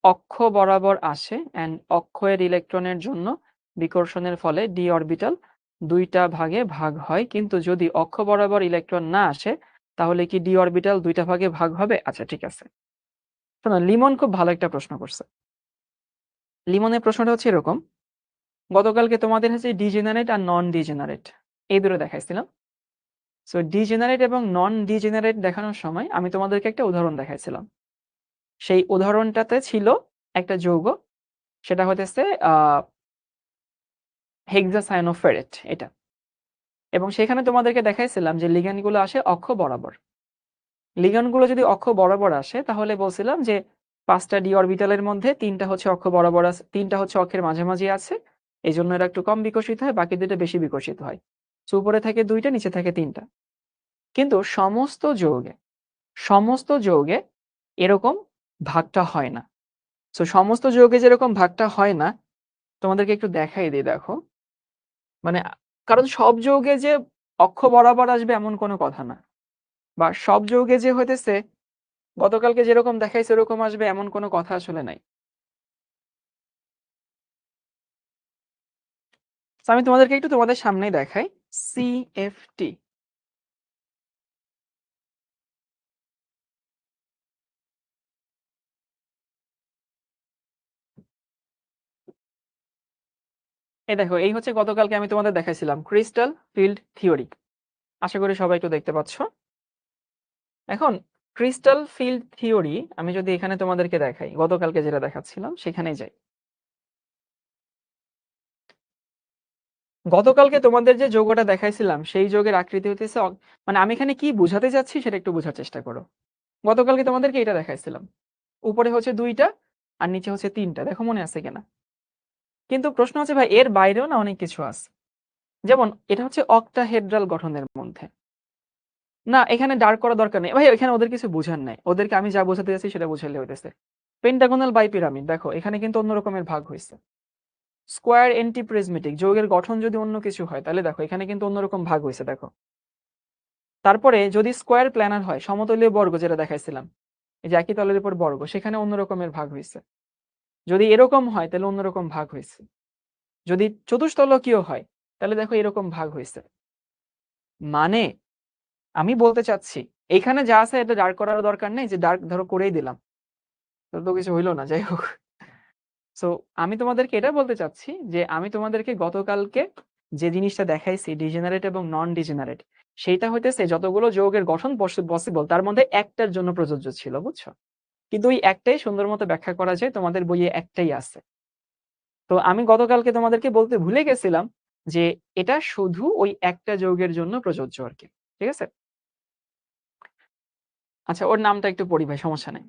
অক্ষ বরাবর আসে এন্ড অক্ষের ইলেকট্রনের জন্য বিকর্ষণের ফলে ডি অরবিটাল দুইটা ভাগে ভাগ হয়, কিন্তু যদি অক্ষ বরাবর ইলেকট্রন না আসে তাহলে কি ডি অরবিটাল দুইটা ভাগে ভাগ হবে? আচ্ছা, ঠিক আছে। শোনো, লিমন খুব ভালো একটা প্রশ্ন করছে। লিমনের প্রশ্নটা হচ্ছে এরকম, গতকালকে তোমাদের হচ্ছে ডিজেনারেট আর নন ডিজেনারেট এই দুটো দেখাইছিলাম। সো ডিজেনারেট এবং নন ডিজেনারেট দেখানোর সময় আমি তোমাদেরকে একটা উদাহরণ দেখাইছিলাম। সেই উদাহরণটাতে ছিল একটা যৌগ, সেটা হইতেছে হেক্সাসায়ানোফেরেট এটা, এবং সেখানে তোমাদেরকে দেখাইছিলাম যে লিগ্যান্ডগুলো আসে অক্ষ বরাবর। লিগ্যান্ডগুলো যদি অক্ষ বরাবর আসে তাহলে বলছিলাম যে 5টা ডি অরবিটালের মধ্যে 3টা হচ্ছে অক্ষ বরাবর আছে, 3টা হচ্ছে অক্ষের মাঝামাঝি আছে, এই জন্য এরা একটু কম বিকশিত হয়, বাকি দুটো বেশি বিকশিত হয়। সো উপরে থাকে 2টা, নিচে থাকে 3টা। কিন্তু সমস্ত যৌগে এরকম ভাগটা হয় না। সো সমস্ত যৌগে যেরকম ভাগটা হয় না, তোমাদেরকে একটু দেখাই দিই, দেখো। মানে কারণ সব যৌগে যে অক্ষ বরাবর আসবে এমন কোনো কথা না, বা সব যৌগে যে হইতেছে গতকালকে যেরকম দেখাইছে ওরকম আসবে এমন কোনো কথা আসলে নাই। তো আমি তোমাদেরকে একটু তোমাদের সামনেই দেখাই। সিএফটি, এই দেখো, এই হচ্ছে গতকালকে আমি তোমাদের দেখাইছিলাম ক্রিস্টাল ফিল্ড থিওরি। আশা করি সবাই একটু দেখতে পাচ্ছ। এখন ক্রিস্টাল ফিল্ড থিওরি আমি যদি এখানে তোমাদেরকে দেখাই, গতকালকে যেটা দেখাচ্ছিলাম সেখানেই যাই। গতকালকে তোমাদের যে যৌগটা দেখাইছিলাম সেই যৌগের আকৃতি হইতেছে মানে আমি এখানে কি বুঝাতে যাচ্ছি সেটা একটু বোঝার চেষ্টা করো। গতকালকে তোমাদেরকে এটা দেখাইছিলাম, উপরে হচ্ছে 2টা আর নিচে হচ্ছে 3টা, দেখো মনে আছে কিনা। কিন্তু প্রশ্ন হচ্ছে ভাই এর বাইরেও না অনেক কিছু আছে। যেমন এটা হচ্ছে অক্টাহেড্রাল গঠনের মধ্যে। না, এখানে ডার্ক করা দরকার নেই ভাই, এখানে ওদের কিছু বুঝার নাই, ওদেরকে আমি যা বোঝাতে যাচ্ছি সেটা বুঝাইলে হইতেছে। পেন্টাগোনাল বাইপিরামিড, দেখো এখানে কিন্তু অন্য রকমের ভাগ হয়েছে। স্কোয়ার এন্টিপ্রিজমেটিক যৌগের গঠন যদি অন্য কিছু হয় তাহলে দেখো এখানে কিন্তু অন্যরকম ভাগ হয়েছে, দেখো। তারপরে যদি স্কোয়ার প্ল্যানার হয়, সমতলীয় বর্গ যেটা দেখাইছিলাম, এই যে একই তলের উপর বর্গ, সেখানে অন্য রকমের ভাগ হয়েছে। যদি এরকম হয় তাহলে অন্যরকম ভাগ হয়েছে। যদি চতুস্তলকীয় হয় তাহলে দেখো এরকম ভাগ হয়েছে। মানে আমি বলতে চাচ্ছি এখানে যা আছে এটা ডার্ক করার দরকার নেই, যে ডার্ক ধরো করেই দিলাম, তো কিছু হইলো না, যাই হোক। সো আমি তোমাদেরকে এটা বলতে চাচ্ছি যে আমি তোমাদেরকে গতকালকে যে জিনিসটা দেখাইছি ডিজেনারেট এবং নন ডিজেনারেট, সেইটা হইতেছে যতগুলো যৌগের গঠন পসিবল তার মধ্যে একটার জন্য প্রযোজ্য ছিল, বুঝছো। কিন্তু ওই একটাই সুন্দর মতো ব্যাখ্যা করা যায়, তোমাদের বইয়ে একটাই আছে। তো আমি গতকালকে তোমাদেরকে বলতে ভুলে গেছিলাম যে এটা শুধু ওই একটা যৌগের জন্য প্রযোজ্য আর কি, ঠিক আছে। আচ্ছা, ওর নামটা একটু পড়ি ভাই, সমস্যা নেই।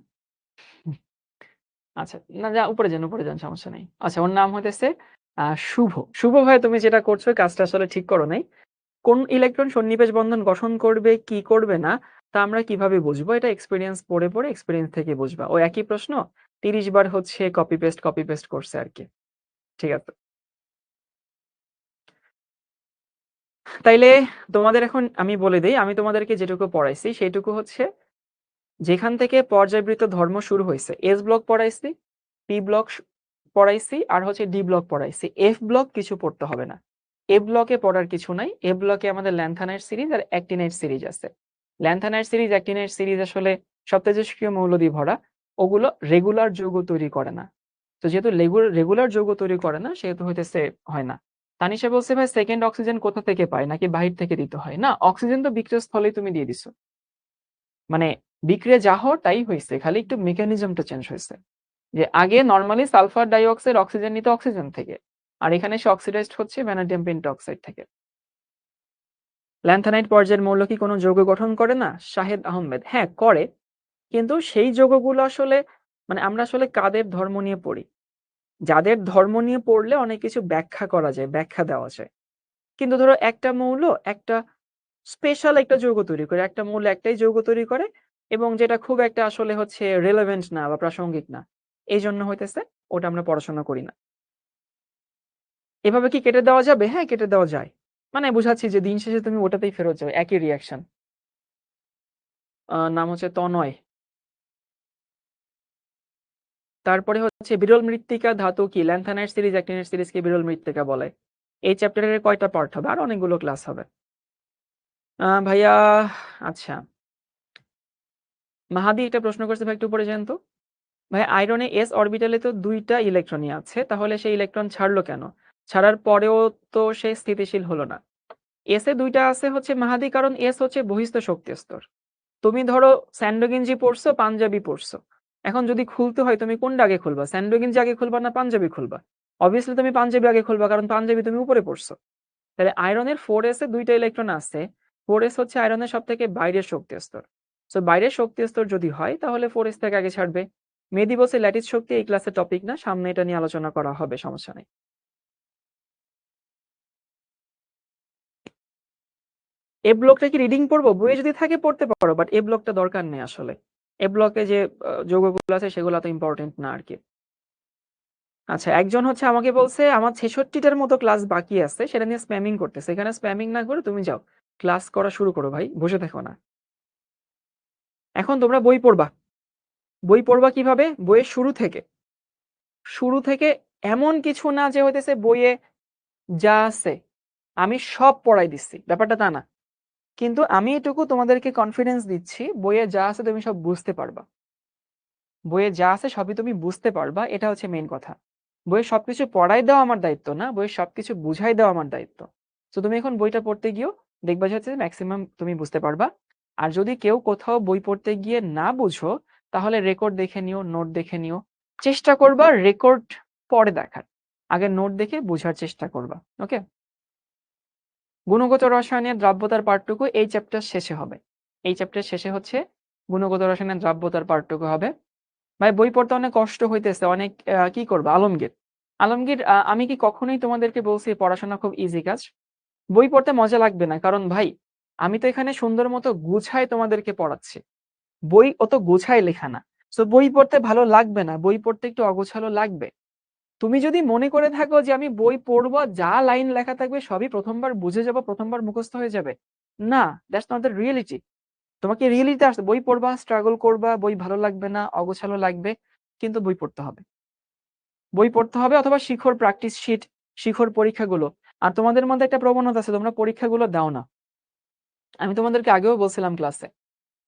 আচ্ছা, না যা উপরে যান, সমস্যা নেই। আচ্ছা, ওর নাম হইতেছে শুভ। শুভ ভাই, তুমি যেটা করছো কাজটা আসলে ঠিক করো নাই। কোন ইলেকট্রন সন্নিবেশ বন্ধন গঠন করবে কি করবে না তা আমরা কিভাবে বুঝবো? এটা এক্সপেরিয়েন্স পড়ে এক্সপেরিয়েন্স থেকে বুঝবা। ওই একই প্রশ্ন 30 বার হচ্ছে কপি পেস্ট করছে আর কি, ঠিক আছে। তাইলে তোমাদের এখন আমি বলে দেই, আমি তোমাদেরকে যেটুকু পড়াইছি সেইটুকু হচ্ছে যেখান থেকে পর্যায়বৃত্ত ধর্ম শুরু হয়েছে, এস ব্লক পড়াইছি, পি ব্লক পড়াইছি, আর হচ্ছে ডি ব্লক পড়াইছি। এফ ব্লক কিছু পড়তে হবে না, এফ ব্লকে পড়ার কিছু নাই। এফ ব্লকে আমাদের ল্যান্থানাইট সিরিজ আর অ্যাক্টিনাইট সিরিজ আছে। ল্যান্থানাইট সিরিজ, অ্যাক্টিনাইট সিরিজ আসলে সপ্তাহজস্ক্রিয় মৌল দিয়ে ভরা, ওগুলো রেগুলার যৌগ তৈরি করে না। তো যেহেতু রেগুলার যৌগ তৈরি করে না সেহেতু হইতেছে হয় না। তানিশা বলছে ভাই সেকেন্ড অক্সিজেন কোথা থেকে পায়, নাকি বাহির থেকে দিতে হয়? না, অক্সিজেন তো বিক্রিয়া স্থলেই তুমি দিয়ে দিছো, মানে বিক্রিয়া যা হওয়ার তাই হয়েছে, খালি একটু মেকানিজমটা চেঞ্জ হয়েছে। যে আগে normally sulphur die oxide oxygen নিতে অক্সিজেন থেকে, আর এখানে সে অক্সিডাইজড হচ্ছে ভ্যানাডিয়াম পেন্টঅক্সাইড থেকে। ল্যান্থানাইট পর্যায়ের মৌল কি কোনো যৌগ গঠন করে না? শাহেদ আহমেদ, হ্যাঁ করে। কিন্তু সেই যৌগগুলো আসলে মানে আমরা আসলে কাদের ধর্ম নিয়ে পড়ি? যাদের ধর্ম নিয়ে পড়লে অনেক কিছু ব্যাখ্যা করা যায়, ব্যাখ্যা দেওয়া যায়। কিন্তু ধরো একটা মৌল একটা স্পেশাল একটা যৌগ তৈরি করে। একটা মৌল একটাই যৌগ তৈরি করে এবং যেটা খুব একটা আসলে হচ্ছে রেলেভেন্ট না বা প্রাসঙ্গিক না। এইজন্য হইতেছে ওটা আমরা পড়াশোনা করি না। এভাবে কি কেটে দেওয়া যাবে? হ্যাঁ, কেটে দেওয়া যায়। মানে বুঝাচ্ছি যে দিন শেষে তুমি ওটাতেই ফেরত যাবে। একই রিঅ্যাকশন। নাম হচ্ছে তনয়। তারপরে হচ্ছে বিরল মৃত্তিকা ধাতু কি? ল্যান্থানাইট সিরিজ, অ্যাক্টিনাইট সিরিজকে বিরল মৃত্তিকা বলে। এই চ্যাপ্টারের কয়টা পার্ট হবে? আর অনেকগুলো ক্লাস হবে। ভাইয়া আচ্ছা। মাহাদি একটা প্রশ্ন করছে ভাই একটু উপরে যান তো। ভাই আয়রনে s অরবিটালে তো ২ টা ইলেকট্রনই আছে। তাহলে সে ইলেকট্রন ছাড়লো কেন? ছাড়ার পরেও তো সে স্থিতিশীল হলো না। s এ ২ টা আছে হচ্ছে মাহাদি কারণ s হচ্ছে বহিঃস্থ শক্তি স্তর। তুমি ধরো স্যান্ডো গেঞ্জি পড়ছো, পাঞ্জাবি পড়ছো। এখন যদি খুলতে হয় তুমি কোনটা আগে খুলবা? স্যান্ডো গেঞ্জি আগে খুলবা না পাঞ্জাবি খুলবা? অবভিয়াসলি তুমি পাঞ্জাবি আগে খুলবা কারণ পাঞ্জাবি তুমি উপরে পড়ছো। তাহলে আয়রনের 4s এ ২ টা ইলেকট্রন আছে। 4s হচ্ছে আয়রনের সবথেকে বাইরের শক্তি স্তর। সো বাইরের শক্তি স্তর যদি হয় তাহলে 4s থেকে আগে ছাড়বে। মেহেদী বলছে ল্যাটিস শক্তি এই ক্লাসের টপিক না, সামনে এটা নিয়ে আলোচনা করা হবে, সমস্যা নেই। এ ব্লকটা কি রিডিং পড়বো? বইয়ে যদি থাকে পড়তে পারো, বাট এ ব্লকটা দরকার নেই আসলে। এ ব্লকে যে যৌগগুলো আছে সেগুলো তো ইম্পর্টেন্ট না আরকি। আচ্ছা, একজন হচ্ছে আমাকে বলছে আমার ৬৬টার মতো ক্লাস বাকি আছে, সেটা নিয়ে স্প্যামিং করতেছে। এখানে স্প্যামিং না করে তুমি যাও। ক্লাস করা শুরু করো ভাই, বসে থেকো না। এখন তোমরা বই পড়বা। বই পড়বা কিভাবে? বইয়ের শুরু থেকে। শুরু থেকে এমন কিছু না যে হইতেছে বইয়ে যা আছে আমি সব পড়াই দিচ্ছি। ব্যাপারটা তা না। কিন্তু আমি এটুকু তোমাদেরকে কনফিডেন্স দিচ্ছি, বইয়ে যা আছে তুমি সব বুঝতে পারবা। বইয়ে যা আছে সবই তুমি বুঝতে পারবা, এটা হচ্ছে মেইন কথা। বইয়ে সবকিছু পড়াই দেওয়া আমার দায়িত্ব না, বইয়ে সবকিছু বুঝাই দেওয়া আমার দায়িত্ব। তো তুমি এখন বইটা পড়তে গিয়েও দেখবা যে হচ্ছে ম্যাক্সিমাম তুমি বুঝতে পারবা। আর যদি কেউ কোথাও বই পড়তে গিয়ে না বুঝো তাহলে রেকর্ড দেখে নিও, নোট দেখে নিও। চেষ্টা করবা রেকর্ড পরে দেখার। আগে নোট দেখে বোঝার চেষ্টা করবা। ওকে? গুণগত রসায়নের দ্রাব্যতার পাঠটুকু এই চ্যাপ্টার শেষে হবে। এই চ্যাপ্টার শেষে হচ্ছে গুণগত রসায়নের দ্রাব্যতার পাঠটুকু হবে। ভাই বই পড়তে অনেক কষ্ট হইতেছে, অনেক কি করবো? আলমগীর, আলমগীর আমি কি কখনোই তোমাদেরকে বলছি পড়াশোনা খুব ইজি কাজ? বই পড়তে মজা লাগবে না, কারণ ভাই আমি তো এখানে সুন্দর মতো গুছায় তোমাদেরকে পড়াচ্ছি। বই অত গুছায় লেখা না। সো বই পড়তে ভালো লাগবে না, বই পড়তে একটু অগোছালো লাগবে। তুমি যদি মনে করে থাকো যে আমি বই পড়বো, যা লাইন লেখা থাকবে সবই প্রথমবার বুঝে যাবো, প্রথমবার মুখস্থ হয়ে যাবে, না, দ্যাটস নট দ্য রিয়েলিটি। তোমাকে রিয়েলিটি আসতে বই পড়বা, স্ট্রাগল করবা, বই ভালো লাগবে না, অগোছালো লাগবে, কিন্তু বই পড়তে হবে। বই পড়তে হবে অথবা শিখর প্র্যাকটিস শিট, শিখর পরীক্ষাগুলো। আর তোমাদের মধ্যে একটা প্রবণতা আছে, তোমরা পরীক্ষাগুলো দাও না। আমি তোমাদেরকে আগেও বলছিলাম ক্লাসে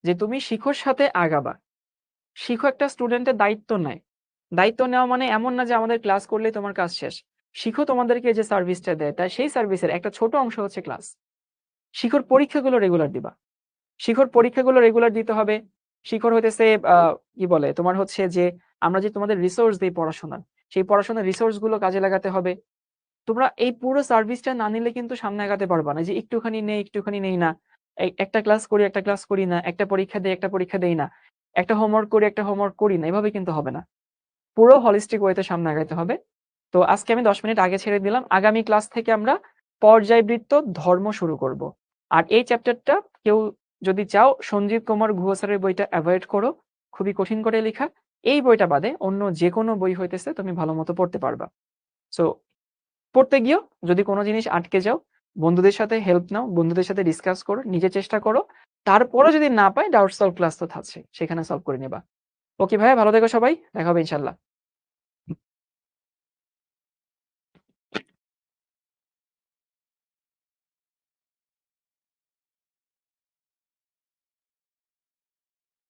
যে তুমি শিখর সাথে আগাবা। শিখো একটা স্টুডেন্টের দায়িত্ব নেয়। দায়িত্ব নেওয়া মানে এমন না যে আমাদের ক্লাস করলেই তোমার কাজ শেষ। শিখো তোমাদেরকে যে সার্ভিসটা দেয় তাই সেই সার্ভিসের একটা ছোট অংশ হচ্ছে ক্লাস। শিখর পরীক্ষাগুলো রেগুলার দিবা। শিখর পরীক্ষাগুলো রেগুলার দিতে হবে। শিখর হইতেছে কি বলে তোমার হচ্ছে যে আমরা যে তোমাদের রিসোর্স দেই পড়াশোনার, সেই পড়াশোনার রিসোর্স গুলো কাজে লাগাতে হবে। তোমরা এই পুরো সার্ভিসটা না নিলে কিন্তু সামনে আগাতে পারবা না। যে একটুখানি নেই না। একটা ক্লাস করি, একটা ক্লাস করি না। একটা পরীক্ষা দেই, একটা পরীক্ষা দেই না। একটা হোমওয়ার্ক করি, একটা হোমওয়ার্ক করি না। এভাবে কিন্তু হবে না। পুরো হোলিস্টিক ওয়েতে সামনে আগাইতে হবে। তো আজকে আমি ১০ মিনিট আগে ছেড়ে দিলাম। আগামী ক্লাস থেকে আমরা পর্যায়বৃত্ত ধর্ম শুরু করব। আর এই চ্যাপ্টারটা কেউ যদি চাও সঞ্জীব কুমার গুহ স্যারের বইটা এভয়েড করো। খুবই কঠিন করে লেখা। এই বইটা বাদে অন্য যেকোনো বই হইতেছে তুমি ভালোমতো পড়তে পারবা। সো পড়তে গিয়েও যদি কোনো জিনিস আটকে যাও, বন্ধুদের সাথে হেল্প নাও, বন্ধুদের সাথে ডিসকাস করো, নিজে চেষ্টা করো। তারপরেও যদি না পাই ডাউট সলভ ক্লাস তো থাকছে, সেখানে সলভ করে নিবা। ওকে ভাইয়া, ভালো থেকো সবাই। দেখা হবে ইনশাআল্লাহ।